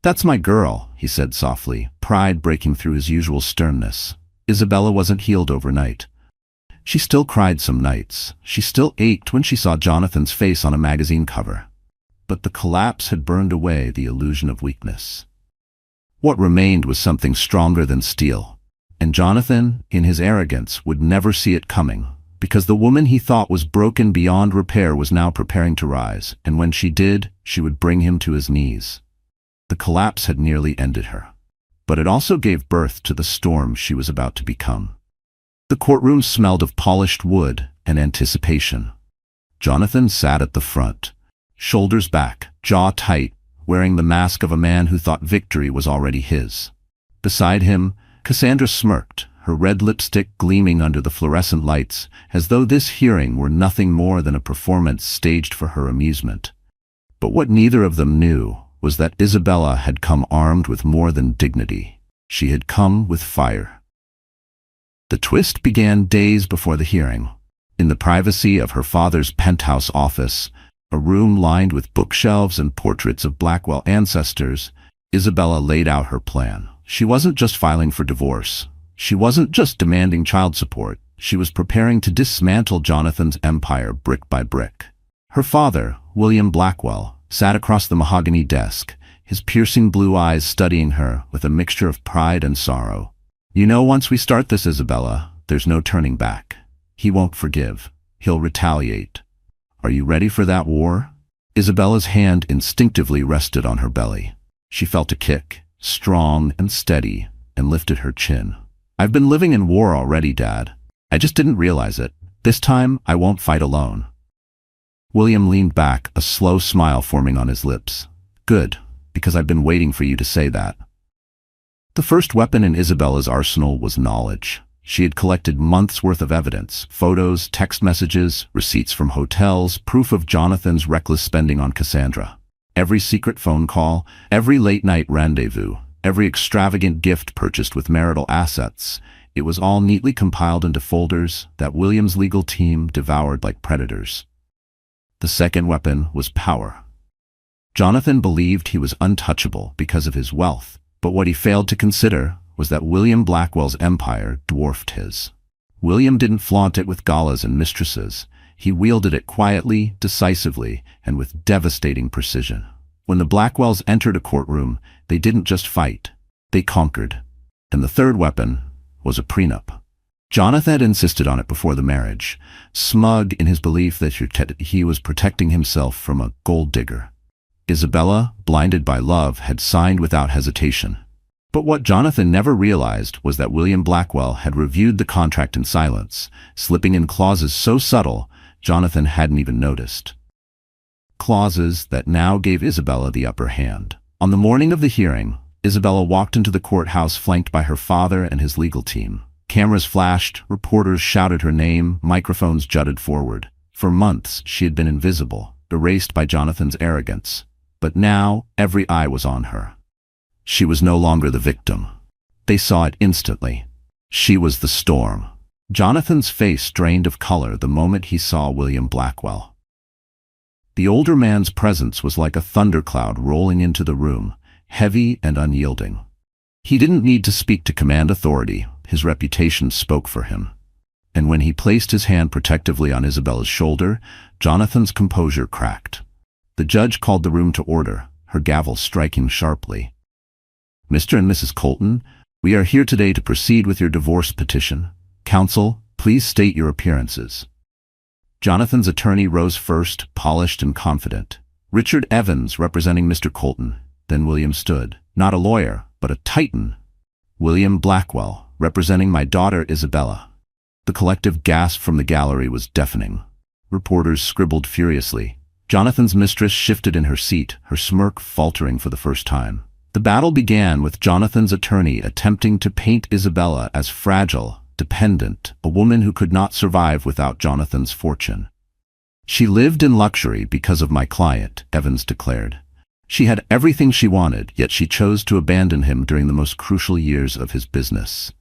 "That's my girl," he said softly, pride breaking through his usual sternness. Isabella wasn't healed overnight. She still cried some nights. She still ached when she saw Jonathan's face on a magazine cover. But the collapse had burned away the illusion of weakness. What remained was something stronger than steel. And Jonathan, in his arrogance, would never see it coming, because the woman he thought was broken beyond repair was now preparing to rise, and when she did, she would bring him to his knees. The collapse had nearly ended her. But it also gave birth to the storm she was about to become. The courtroom smelled of polished wood and anticipation. Jonathan sat at the front, shoulders back, jaw tight, wearing the mask of a man who thought victory was already his. Beside him, Cassandra smirked, her red lipstick gleaming under the fluorescent lights, as though this hearing were nothing more than a performance staged for her amusement. But what neither of them knew was that Isabella had come armed with more than dignity. She had come with fire. The twist began days before the hearing. In the privacy of her father's penthouse office, a room lined with bookshelves and portraits of Blackwell ancestors, Isabella laid out her plan. She wasn't just filing for divorce. She wasn't just demanding child support. She was preparing to dismantle Jonathan's empire brick by brick. Her father, William Blackwell, sat across the mahogany desk, his piercing blue eyes studying her with a mixture of pride and sorrow. "You know, once we start this, Isabella, there's no turning back. He won't forgive. He'll retaliate. Are you ready for that war?" Isabella's hand instinctively rested on her belly. She felt a kick, strong and steady, and lifted her chin. "I've been living in war already, Dad. I just didn't realize it. This time, I won't fight alone." William leaned back, a slow smile forming on his lips. "Good, because I've been waiting for you to say that." The first weapon in Isabella's arsenal was knowledge. She had collected months' worth of evidence, photos, text messages, receipts from hotels, proof of Jonathan's reckless spending on Cassandra. Every secret phone call, every late-night rendezvous, every extravagant gift purchased with marital assets, it was all neatly compiled into folders that William's legal team devoured like predators. The second weapon was power. Jonathan believed he was untouchable because of his wealth, but what he failed to consider was that William Blackwell's empire dwarfed his. William didn't flaunt it with galas and mistresses. He wielded it quietly, decisively, and with devastating precision. When the Blackwells entered a courtroom, they didn't just fight, they conquered. And the third weapon was a prenup. Jonathan had insisted on it before the marriage, smug in his belief that he was protecting himself from a gold digger. Isabella, blinded by love, had signed without hesitation. But what Jonathan never realized was that William Blackwell had reviewed the contract in silence, slipping in clauses so subtle Jonathan hadn't even noticed. Clauses that now gave Isabella the upper hand. On the morning of the hearing, Isabella walked into the courthouse flanked by her father and his legal team. Cameras flashed, reporters shouted her name, microphones jutted forward. For months, she had been invisible, erased by Jonathan's arrogance. But now, every eye was on her. She was no longer the victim. They saw it instantly. She was the storm. Jonathan's face drained of color the moment he saw William Blackwell. The older man's presence was like a thundercloud rolling into the room, heavy and unyielding. He didn't need to speak to command authority. His reputation spoke for him. And when he placed his hand protectively on Isabella's shoulder, Jonathan's composure cracked. The judge called the room to order, her gavel striking sharply. "Mr. and Mrs. Colton, we are here today to proceed with your divorce petition. Counsel, please state your appearances." Jonathan's attorney rose first, polished and confident. Richard Evans, representing Mr. Colton. Then William stood, not a lawyer, but a titan. "William Blackwell, representing my daughter Isabella." The collective gasp from the gallery was deafening. Reporters scribbled furiously. Jonathan's mistress shifted in her seat, her smirk faltering for the first time. The battle began with Jonathan's attorney attempting to paint Isabella as fragile, dependent, a woman who could not survive without Jonathan's fortune. "She lived in luxury because of my client," Evans declared. "She had everything she wanted, yet she chose to abandon him during the most crucial years of his business.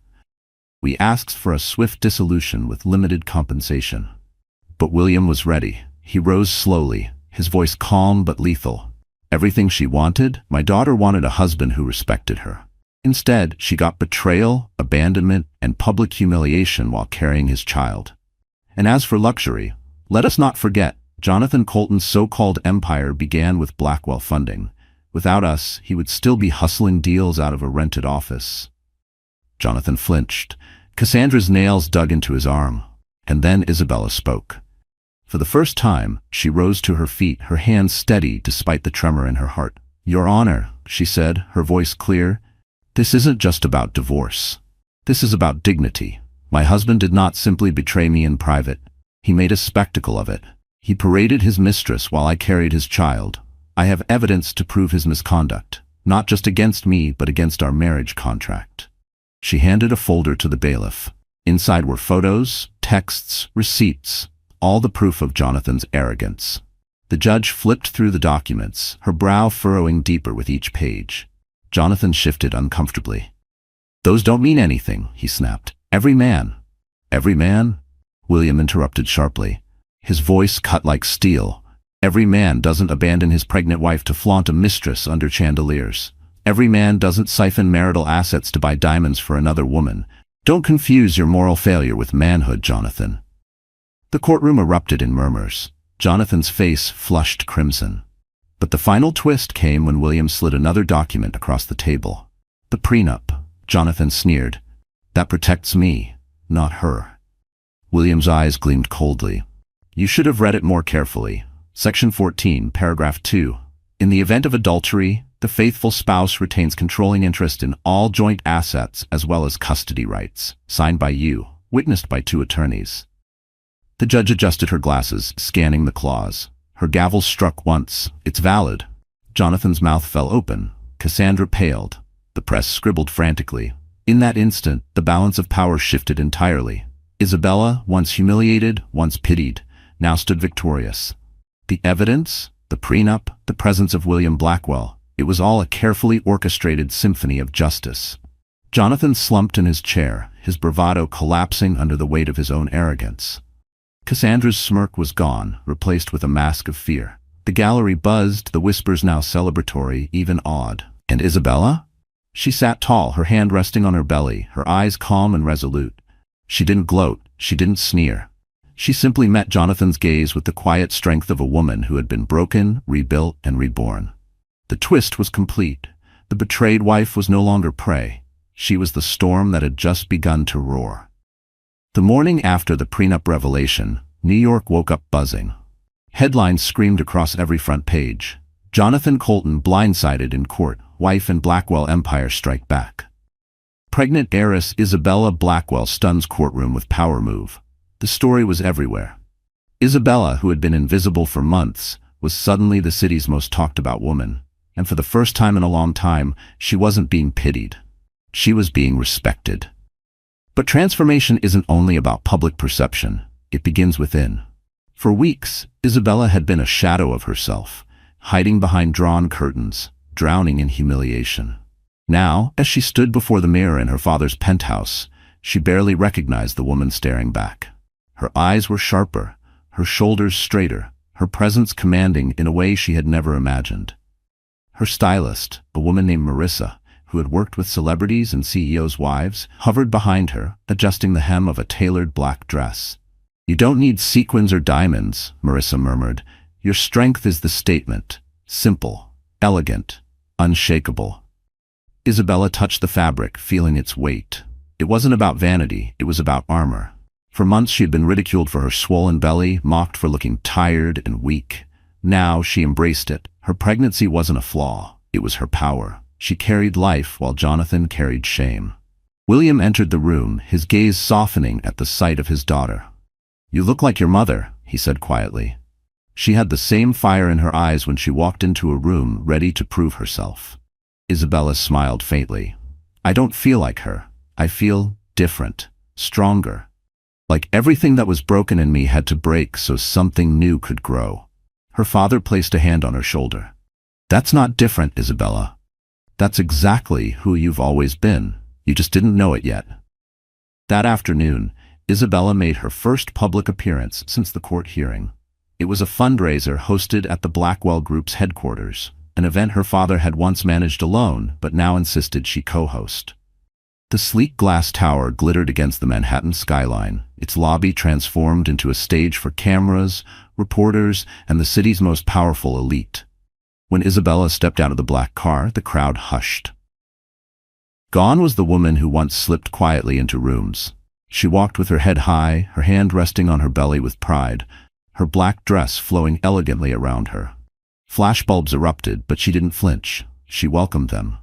We asked for a swift dissolution with limited compensation." But William was ready. He rose slowly, his voice calm but lethal. "Everything she wanted? My daughter wanted a husband who respected her. Instead, she got betrayal, abandonment, and public humiliation while carrying his child. And as for luxury, let us not forget, Jonathan Colton's so-called empire began with Blackwell funding. Without us, he would still be hustling deals out of a rented office." Jonathan flinched. Cassandra's nails dug into his arm. And then Isabella spoke. For the first time, she rose to her feet, her hands steady despite the tremor in her heart. "Your Honor," she said, her voice clear, "this isn't just about divorce. This is about dignity. My husband did not simply betray me in private. He made a spectacle of it. He paraded his mistress while I carried his child. I have evidence to prove his misconduct, not just against me but against our marriage contract. She handed a folder to the bailiff. Inside were photos, texts, receipts, all the proof of Jonathan's arrogance. The judge flipped through the documents, her brow furrowing deeper with each page. Jonathan shifted uncomfortably. "Those don't mean anything," he snapped. "Every man." "Every man?" William interrupted sharply. His voice cut like steel. "Every man doesn't abandon his pregnant wife to flaunt a mistress under chandeliers. Every man doesn't siphon marital assets to buy diamonds for another woman. Don't confuse your moral failure with manhood, Jonathan." The courtroom erupted in murmurs. Jonathan's face flushed crimson. But the final twist came when William slid another document across the table. "The prenup," Jonathan sneered. "That protects me, not her." William's eyes gleamed coldly. "You should have read it more carefully. Section 14, paragraph 2. In the event of adultery, the faithful spouse retains controlling interest in all joint assets as well as custody rights. Signed by you, witnessed by 2 attorneys. The judge adjusted her glasses, scanning the clause. Her gavel struck once. "It's valid." Jonathan's mouth fell open. Cassandra paled. The press scribbled frantically. In that instant, the balance of power shifted entirely. Isabella, once humiliated, once pitied, now stood victorious. The evidence, the prenup, the presence of William Blackwell, it was all a carefully orchestrated symphony of justice. Jonathan slumped in his chair, his bravado collapsing under the weight of his own arrogance. Cassandra's smirk was gone, replaced with a mask of fear. The gallery buzzed, the whispers now celebratory, even awed. And Isabella? She sat tall, her hand resting on her belly, her eyes calm and resolute. She didn't gloat, she didn't sneer. She simply met Jonathan's gaze with the quiet strength of a woman who had been broken, rebuilt, and reborn. The twist was complete. The betrayed wife was no longer prey. She was the storm that had just begun to roar. The morning after the prenup revelation, New York woke up buzzing. Headlines screamed across every front page. Jonathan Colton blindsided in court, wife and Blackwell empire strike back. Pregnant heiress Isabella Blackwell stuns courtroom with power move. The story was everywhere. Isabella, who had been invisible for months, was suddenly the city's most talked about woman. And for the first time in a long time, she wasn't being pitied. She was being respected. But transformation isn't only about public perception. It begins within. For weeks, Isabella had been a shadow of herself, hiding behind drawn curtains, drowning in humiliation. Now, as she stood before the mirror in her father's penthouse, she barely recognized the woman staring back. Her eyes were sharper, her shoulders straighter, her presence commanding in a way she had never imagined. Her stylist, a woman named Marissa, who had worked with celebrities and CEOs' wives, hovered behind her, adjusting the hem of a tailored black dress. "You don't need sequins or diamonds," Marissa murmured. "Your strength is the statement. Simple, elegant, unshakable." Isabella touched the fabric, feeling its weight. It wasn't about vanity, it was about armor. For months she had been ridiculed for her swollen belly, mocked for looking tired and weak. Now she embraced it. Her pregnancy wasn't a flaw, it was her power. She carried life while Jonathan carried shame. William entered the room, his gaze softening at the sight of his daughter. "You look like your mother," he said quietly. She had the same fire in her eyes when she walked into a room ready to prove herself. Isabella smiled faintly. "I don't feel like her. I feel different, stronger. Like everything that was broken in me had to break so something new could grow." Her father placed a hand on her shoulder. "That's not different, Isabella. That's exactly who you've always been. You just didn't know it yet." That afternoon, Isabella made her first public appearance since the court hearing. It was a fundraiser hosted at the Blackwell Group's headquarters, an event her father had once managed alone but now insisted she co-host. The sleek glass tower glittered against the Manhattan skyline, its lobby transformed into a stage for cameras, reporters, and the city's most powerful elite. When Isabella stepped out of the black car, the crowd hushed. Gone was the woman who once slipped quietly into rooms. She walked with her head high, her hand resting on her belly with pride, her black dress flowing elegantly around her. Flashbulbs erupted, but she didn't flinch. She welcomed them.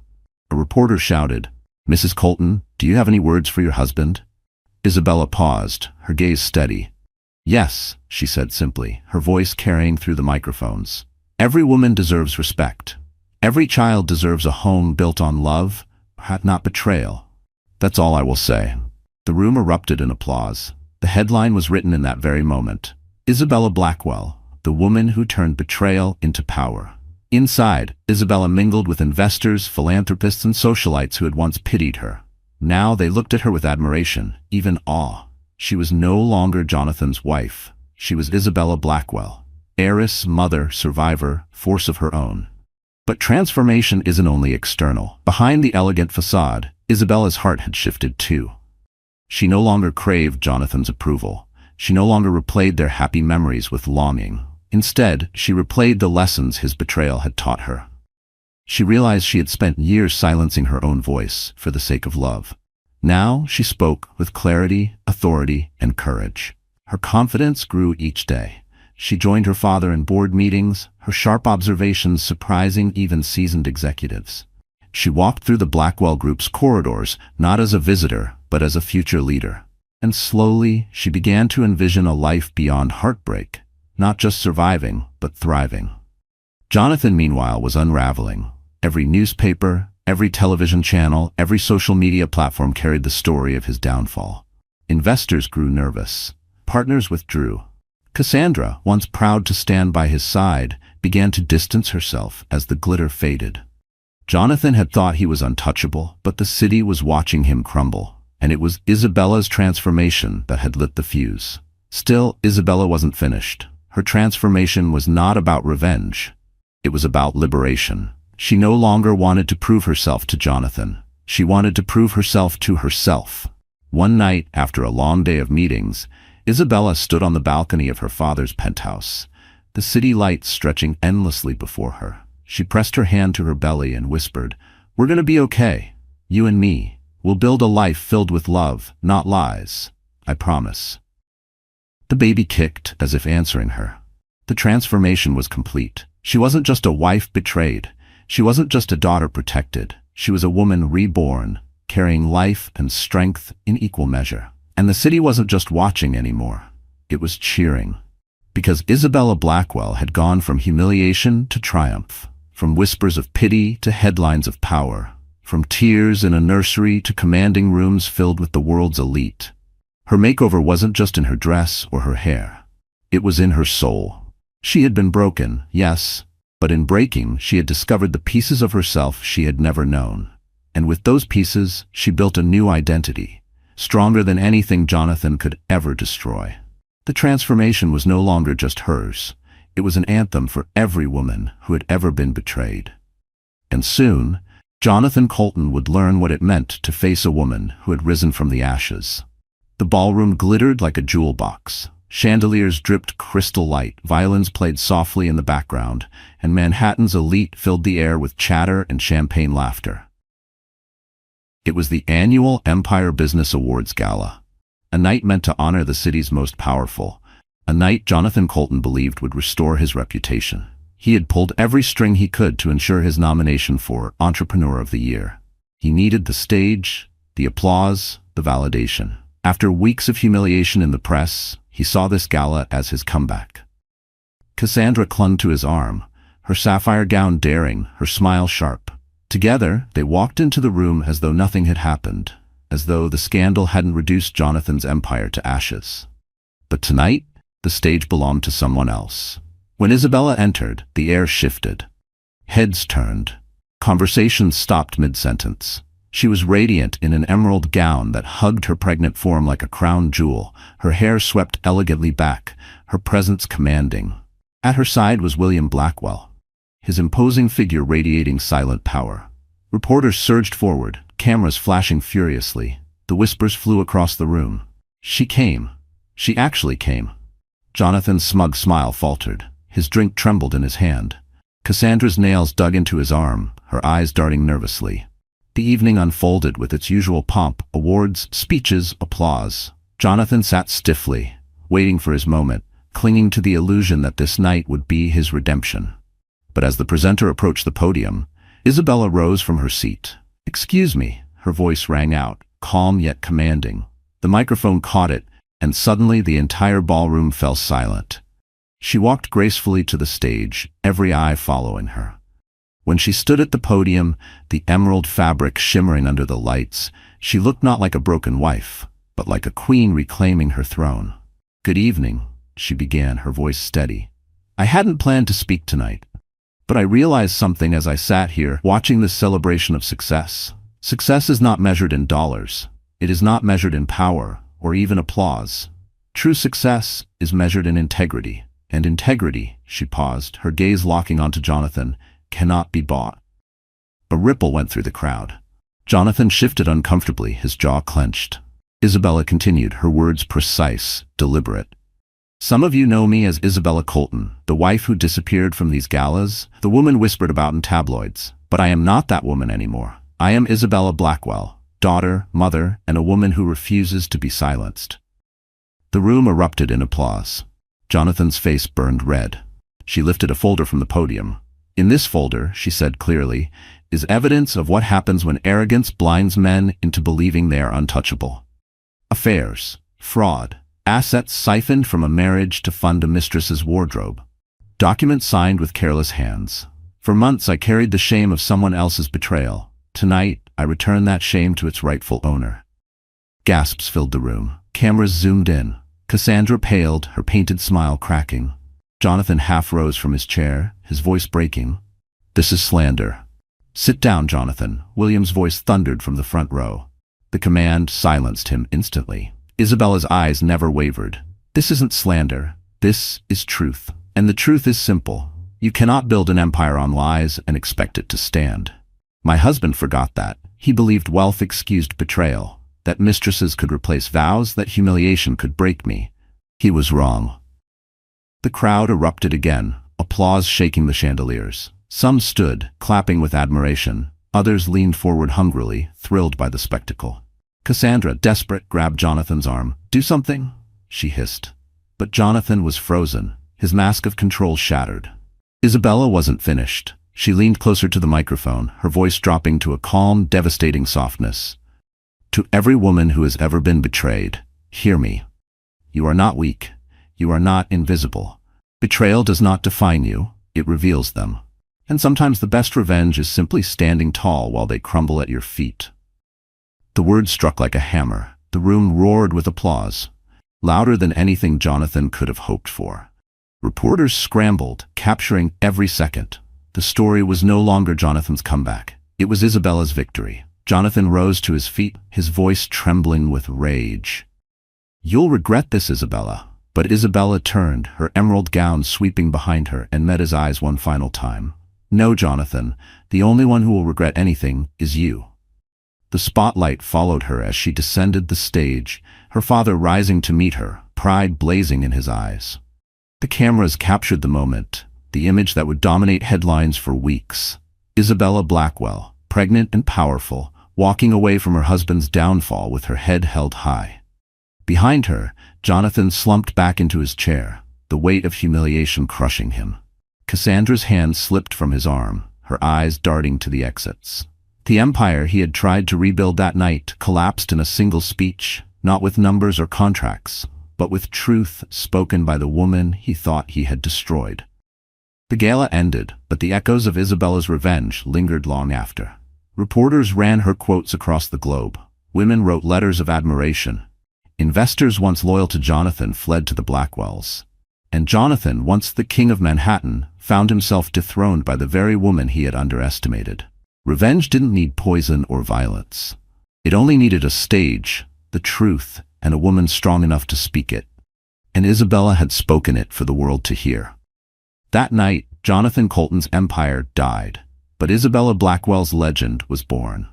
A reporter shouted, "Mrs. Colton, do you have any words for your husband?" Isabella paused, her gaze steady. "Yes," she said simply, her voice carrying through the microphones. Every woman deserves respect. Every child deserves a home built on love, not betrayal. That's all I will say." The room erupted in applause. The headline was written in that very moment. Isabella Blackwell, the woman who turned betrayal into power. Inside, Isabella mingled with investors, philanthropists, and socialites who had once pitied her. Now they looked at her with admiration, even awe. She was no longer Jonathan's wife. She was Isabella Blackwell, heiress, mother, survivor, force of her own. But transformation isn't only external. Behind the elegant facade, Isabella's heart had shifted too. She no longer craved Jonathan's approval. She no longer replayed their happy memories with longing. Instead, she replayed the lessons his betrayal had taught her. She realized she had spent years silencing her own voice for the sake of love. Now she spoke with clarity, authority, and courage. Her confidence grew each day. She joined her father in board meetings, her sharp observations surprising even seasoned executives. She walked through the Blackwell Group's corridors, not as a visitor, but as a future leader. And slowly, she began to envision a life beyond heartbreak, not just surviving, but thriving. Jonathan, meanwhile, was unraveling. Every newspaper, every television channel, every social media platform carried the story of his downfall. Investors grew nervous. Partners withdrew. Cassandra, once proud to stand by his side, began to distance herself as the glitter faded. Jonathan had thought he was untouchable, but the city was watching him crumble, and it was Isabella's transformation that had lit the fuse. Still, Isabella wasn't finished. Her transformation was not about revenge. It was about liberation. She no longer wanted to prove herself to Jonathan. She wanted to prove herself to herself. One night, after a long day of meetings, Isabella stood on the balcony of her father's penthouse, the city lights stretching endlessly before her. She pressed her hand to her belly and whispered, "We're going to be okay. You and me. We'll build a life filled with love, not lies. I promise." The baby kicked as if answering her. The transformation was complete. She wasn't just a wife betrayed. She wasn't just a daughter protected. She was a woman reborn, carrying life and strength in equal measure. And the city wasn't just watching anymore. It was cheering. Because Isabella Blackwell had gone from humiliation to triumph, from whispers of pity to headlines of power, from tears in a nursery to commanding rooms filled with the world's elite. Her makeover wasn't just in her dress or her hair. It was in her soul. She had been broken, yes, but in breaking, she had discovered the pieces of herself she had never known. And with those pieces, she built a new identity, stronger than anything Jonathan could ever destroy. The transformation was no longer just hers. It was an anthem for every woman who had ever been betrayed. And soon, Jonathan Colton would learn what it meant to face a woman who had risen from the ashes. The ballroom glittered like a jewel box. Chandeliers dripped crystal light, violins played softly in the background, and Manhattan's elite filled the air with chatter and champagne laughter. It was the annual Empire Business Awards Gala, a night meant to honor the city's most powerful, a night Jonathan Colton believed would restore his reputation. He had pulled every string he could to ensure his nomination for Entrepreneur of the Year. He needed the stage, the applause, the validation. After weeks of humiliation in the press, he saw this gala as his comeback. Cassandra clung to his arm, her sapphire gown daring, her smile sharp. Together, they walked into the room as though nothing had happened, as though the scandal hadn't reduced Jonathan's empire to ashes. But tonight, the stage belonged to someone else. When Isabella entered, the air shifted. Heads turned. Conversations stopped mid-sentence. She was radiant in an emerald gown that hugged her pregnant form like a crown jewel, her hair swept elegantly back, her presence commanding. At her side was William Blackwell, his imposing figure radiating silent power. Reporters surged forward, cameras flashing furiously. The whispers flew across the room. She came. She actually came. Jonathan's smug smile faltered. His drink trembled in his hand. Cassandra's nails dug into his arm, her eyes darting nervously. The evening unfolded with its usual pomp, awards, speeches, applause. Jonathan sat stiffly, waiting for his moment, clinging to the illusion that this night would be his redemption. But as the presenter approached the podium, Isabella rose from her seat. "Excuse me," her voice rang out, calm yet commanding. The microphone caught it, and suddenly the entire ballroom fell silent. She walked gracefully to the stage, every eye following her. When she stood at the podium, the emerald fabric shimmering under the lights, she looked not like a broken wife, but like a queen reclaiming her throne. "Good evening," she began, her voice steady. "I hadn't planned to speak tonight, but I realized something as I sat here watching this celebration of success. Success is not measured in dollars. It is not measured in power or even applause. True success is measured in integrity. And integrity," she paused, her gaze locking onto Jonathan, "cannot be bought." A ripple went through the crowd. Jonathan shifted uncomfortably, his jaw clenched. Isabella continued, her words precise, deliberate. "Some of you know me as Isabella Colton, the wife who disappeared from these galas, the woman whispered about in tabloids. But I am not that woman anymore. I am Isabella Blackwell, daughter, mother, and a woman who refuses to be silenced." The room erupted in applause. Jonathan's face burned red. She lifted a folder from the podium. "In this folder," she said clearly, "is evidence of what happens when arrogance blinds men into believing they are untouchable. Affairs, fraud, assets siphoned from a marriage to fund a mistress's wardrobe. Documents signed with careless hands. For months I carried the shame of someone else's betrayal. Tonight, I return that shame to its rightful owner." Gasps filled the room. Cameras zoomed in. Cassandra paled, her painted smile cracking. Jonathan half rose from his chair, his voice breaking. "This is slander." "Sit down, Jonathan," William's voice thundered from the front row. The command silenced him instantly. Isabella's eyes never wavered. "This isn't slander. This is truth. And the truth is simple. You cannot build an empire on lies and expect it to stand. My husband forgot that. He believed wealth excused betrayal, that mistresses could replace vows, that humiliation could break me. He was wrong." The crowd erupted again, applause shaking the chandeliers. Some stood, clapping with admiration. Others leaned forward hungrily, thrilled by the spectacle. Cassandra, desperate, grabbed Jonathan's arm. "Do something," she hissed. But Jonathan was frozen, his mask of control shattered. Isabella wasn't finished. She leaned closer to the microphone, her voice dropping to a calm, devastating softness. "To every woman who has ever been betrayed, hear me. You are not weak. You are not invisible. Betrayal does not define you, it reveals them. And sometimes the best revenge is simply standing tall while they crumble at your feet." The words struck like a hammer. The room roared with applause, louder than anything Jonathan could have hoped for. Reporters scrambled, capturing every second. The story was no longer Jonathan's comeback. It was Isabella's victory. Jonathan rose to his feet, his voice trembling with rage. "You'll regret this, Isabella." But Isabella turned, her emerald gown sweeping behind her, and met his eyes one final time. "No, Jonathan, the only one who will regret anything is you." The spotlight followed her as she descended the stage, her father rising to meet her, pride blazing in his eyes. The cameras captured the moment, the image that would dominate headlines for weeks. Isabella Blackwell, pregnant and powerful, walking away from her husband's downfall with her head held high. Behind her, Jonathan slumped back into his chair, the weight of humiliation crushing him. Cassandra's hand slipped from his arm, her eyes darting to the exits. The empire he had tried to rebuild that night collapsed in a single speech, not with numbers or contracts, but with truth spoken by the woman he thought he had destroyed. The gala ended, but the echoes of Isabella's revenge lingered long after. Reporters ran her quotes across the globe. Women wrote letters of admiration. Investors once loyal to Jonathan fled to the Blackwells. And Jonathan, once the king of Manhattan, found himself dethroned by the very woman he had underestimated. Revenge didn't need poison or violence. It only needed a stage, the truth, and a woman strong enough to speak it. And Isabella had spoken it for the world to hear. That night, Jonathan Colton's empire died, but Isabella Blackwell's legend was born.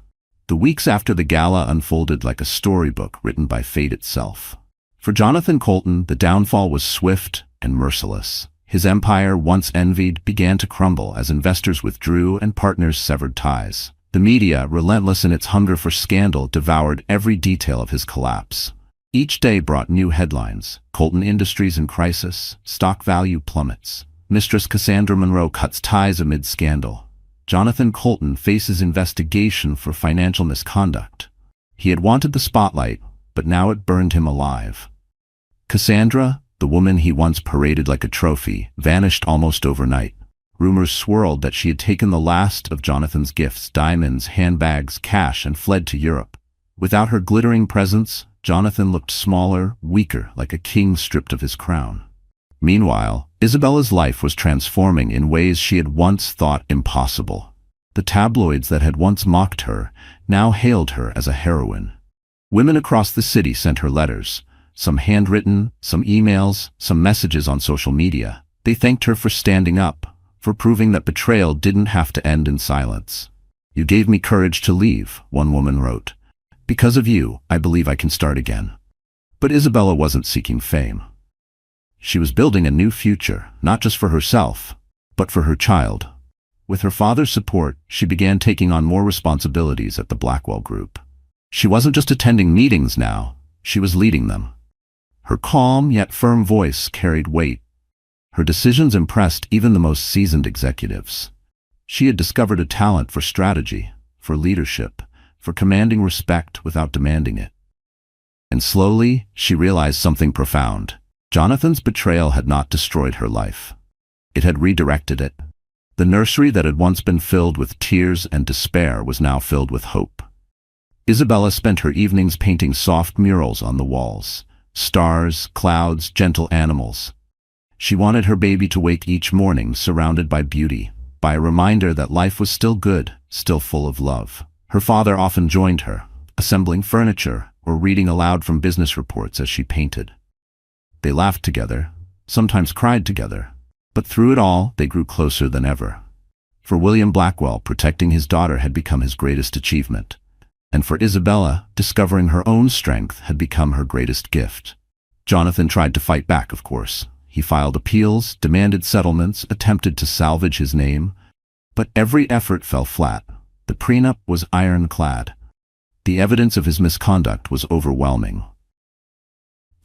The weeks after the gala unfolded like a storybook written by fate itself. For Jonathan Colton, the downfall was swift and merciless. His empire, once envied, began to crumble as investors withdrew and partners severed ties. The media, relentless in its hunger for scandal, devoured every detail of his collapse. Each day brought new headlines. Colton Industries in crisis, stock value plummets. Mistress Cassandra Monroe cuts ties amid scandal. Jonathan Colton faces investigation for financial misconduct. He had wanted the spotlight, but now it burned him alive. Cassandra, The woman he once paraded like a trophy vanished almost overnight. Rumors swirled that she had taken the last of Jonathan's gifts, diamonds, handbags, cash, and fled to Europe. Without her glittering presence, Jonathan looked smaller, weaker, like a king stripped of his crown. Meanwhile, Isabella's life was transforming in ways she had once thought impossible. The tabloids that had once mocked her now hailed her as a heroine. Women across the city sent her letters, some handwritten, some emails, some messages on social media. They thanked her for standing up, for proving that betrayal didn't have to end in silence. "You gave me courage to leave," one woman wrote. "Because of you, I believe I can start again." But Isabella wasn't seeking fame. She was building a new future, not just for herself, but for her child. With her father's support, she began taking on more responsibilities at the Blackwell Group. She wasn't just attending meetings now, she was leading them. Her calm yet firm voice carried weight. Her decisions impressed even the most seasoned executives. She had discovered a talent for strategy, for leadership, for commanding respect without demanding it. And slowly, she realized something profound. Jonathan's betrayal had not destroyed her life. It had redirected it. The nursery that had once been filled with tears and despair was now filled with hope. Isabella spent her evenings painting soft murals on the walls. Stars, clouds, gentle animals. She wanted her baby to wake each morning surrounded by beauty, by a reminder that life was still good, still full of love. Her father often joined her, assembling furniture or reading aloud from business reports as she painted. They laughed together, sometimes cried together, but through it all, they grew closer than ever. For William Blackwell, protecting his daughter had become his greatest achievement. And for Isabella, discovering her own strength had become her greatest gift. Jonathan tried to fight back, of course. He filed appeals, demanded settlements, attempted to salvage his name. But every effort fell flat. The prenup was ironclad. The evidence of his misconduct was overwhelming.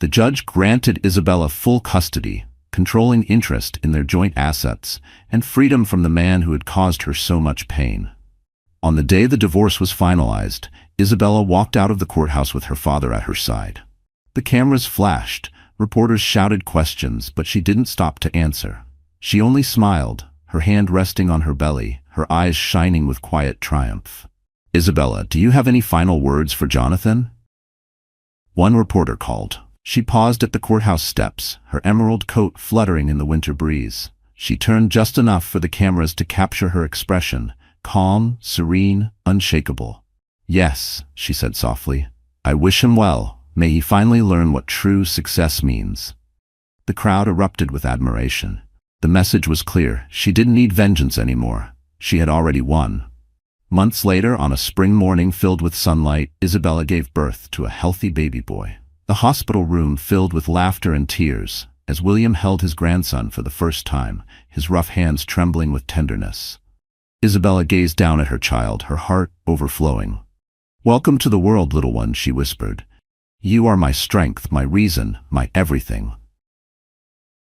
The judge granted Isabella full custody, controlling interest in their joint assets, and freedom from the man who had caused her so much pain. On the day the divorce was finalized, Isabella walked out of the courthouse with her father at her side. The cameras flashed, reporters shouted questions, but she didn't stop to answer. She only smiled, her hand resting on her belly, her eyes shining with quiet triumph. "Isabella, do you have any final words for Jonathan?" One reporter called. She paused at the courthouse steps, her emerald coat fluttering in the winter breeze. She turned just enough for the cameras to capture her expression, calm, serene, unshakable. "Yes," she said softly. "I wish him well. May he finally learn what true success means." The crowd erupted with admiration. The message was clear. She didn't need vengeance anymore. She had already won. Months later, on a spring morning filled with sunlight, Isabella gave birth to a healthy baby boy. The hospital room filled with laughter and tears, as William held his grandson for the first time, his rough hands trembling with tenderness. Isabella gazed down at her child, her heart overflowing. "Welcome to the world, little one," she whispered. "You are my strength, my reason, my everything."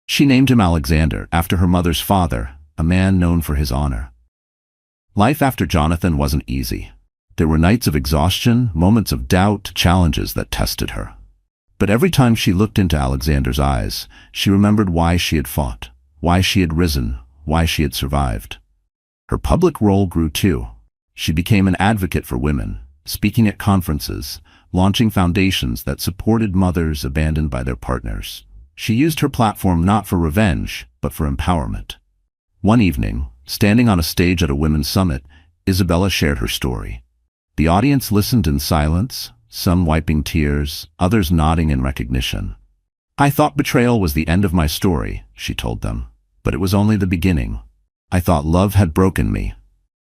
She named him Alexander, after her mother's father, a man known for his honor. Life after Jonathan wasn't easy. There were nights of exhaustion, moments of doubt, challenges that tested her. But every time she looked into Alexander's eyes, she remembered why she had fought, why she had risen, why she had survived. Her public role grew too. She became an advocate for women, speaking at conferences, launching foundations that supported mothers abandoned by their partners. She used her platform not for revenge, but for empowerment. One evening, standing on a stage at a women's summit, Isabella shared her story. The audience listened in silence, some wiping tears, others nodding in recognition. "I thought betrayal was the end of my story," she told them, "but it was only the beginning. I thought love had broken me,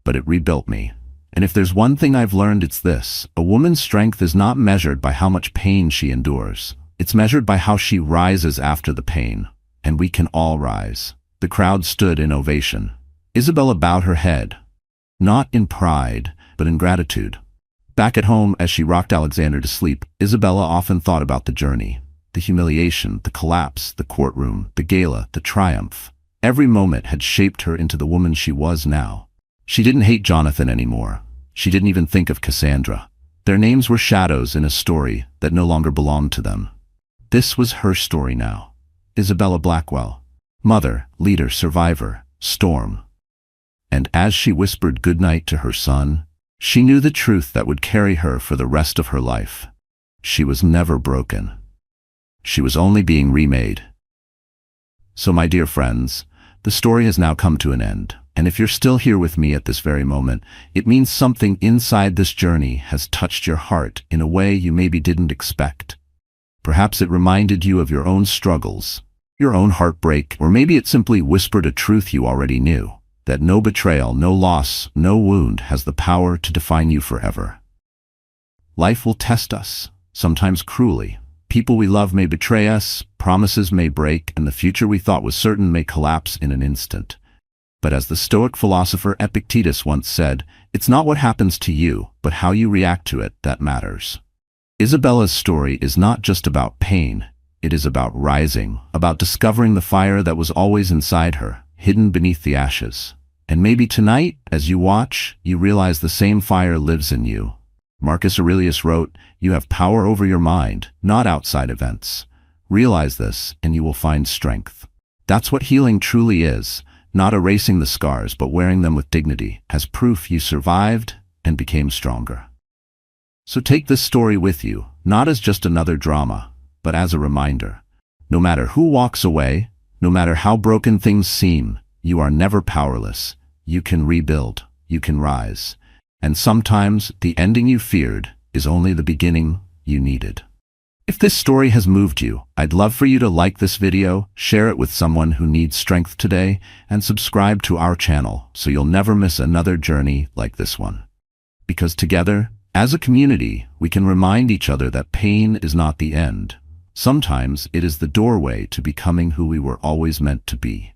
but it rebuilt me. And if there's one thing I've learned, it's this: a woman's strength is not measured by how much pain she endures. It's measured by how she rises after the pain. And we can all rise." The crowd stood in ovation. Isabella bowed her head, not in pride, but in gratitude. Back at home, as she rocked Alexander to sleep, Isabella often thought about the journey, the humiliation, the collapse, the courtroom, the gala, the triumph. Every moment had shaped her into the woman she was now. She didn't hate Jonathan anymore. She didn't even think of Cassandra. Their names were shadows in a story that no longer belonged to them. This was her story now. Isabella Blackwell. Mother, leader, survivor, storm. And as she whispered goodnight to her son, she knew the truth that would carry her for the rest of her life. She was never broken. She was only being remade. So my dear friends, the story has now come to an end. And if you're still here with me at this very moment, it means something inside this journey has touched your heart in a way you maybe didn't expect. Perhaps it reminded you of your own struggles, your own heartbreak, or maybe it simply whispered a truth you already knew, that no betrayal, no loss, no wound has the power to define you forever. Life will test us, sometimes cruelly. People we love may betray us, promises may break, and the future we thought was certain may collapse in an instant. But as the Stoic philosopher Epictetus once said, it's not what happens to you, but how you react to it that matters. Isabella's story is not just about pain, it is about rising, about discovering the fire that was always inside her, hidden beneath the ashes. And maybe tonight, as you watch, you realize the same fire lives in you. Marcus Aurelius wrote, "You have power over your mind, not outside events. Realize this, and you will find strength." That's what healing truly is, not erasing the scars, but wearing them with dignity, as proof you survived and became stronger. So take this story with you, not as just another drama, but as a reminder. No matter who walks away, no matter how broken things seem, you are never powerless. You can rebuild, you can rise. And sometimes the ending you feared is only the beginning you needed. If this story has moved you, I'd love for you to like this video, share it with someone who needs strength today, and subscribe to our channel so you'll never miss another journey like this one. Because together, as a community, we can remind each other that pain is not the end. Sometimes it is the doorway to becoming who we were always meant to be.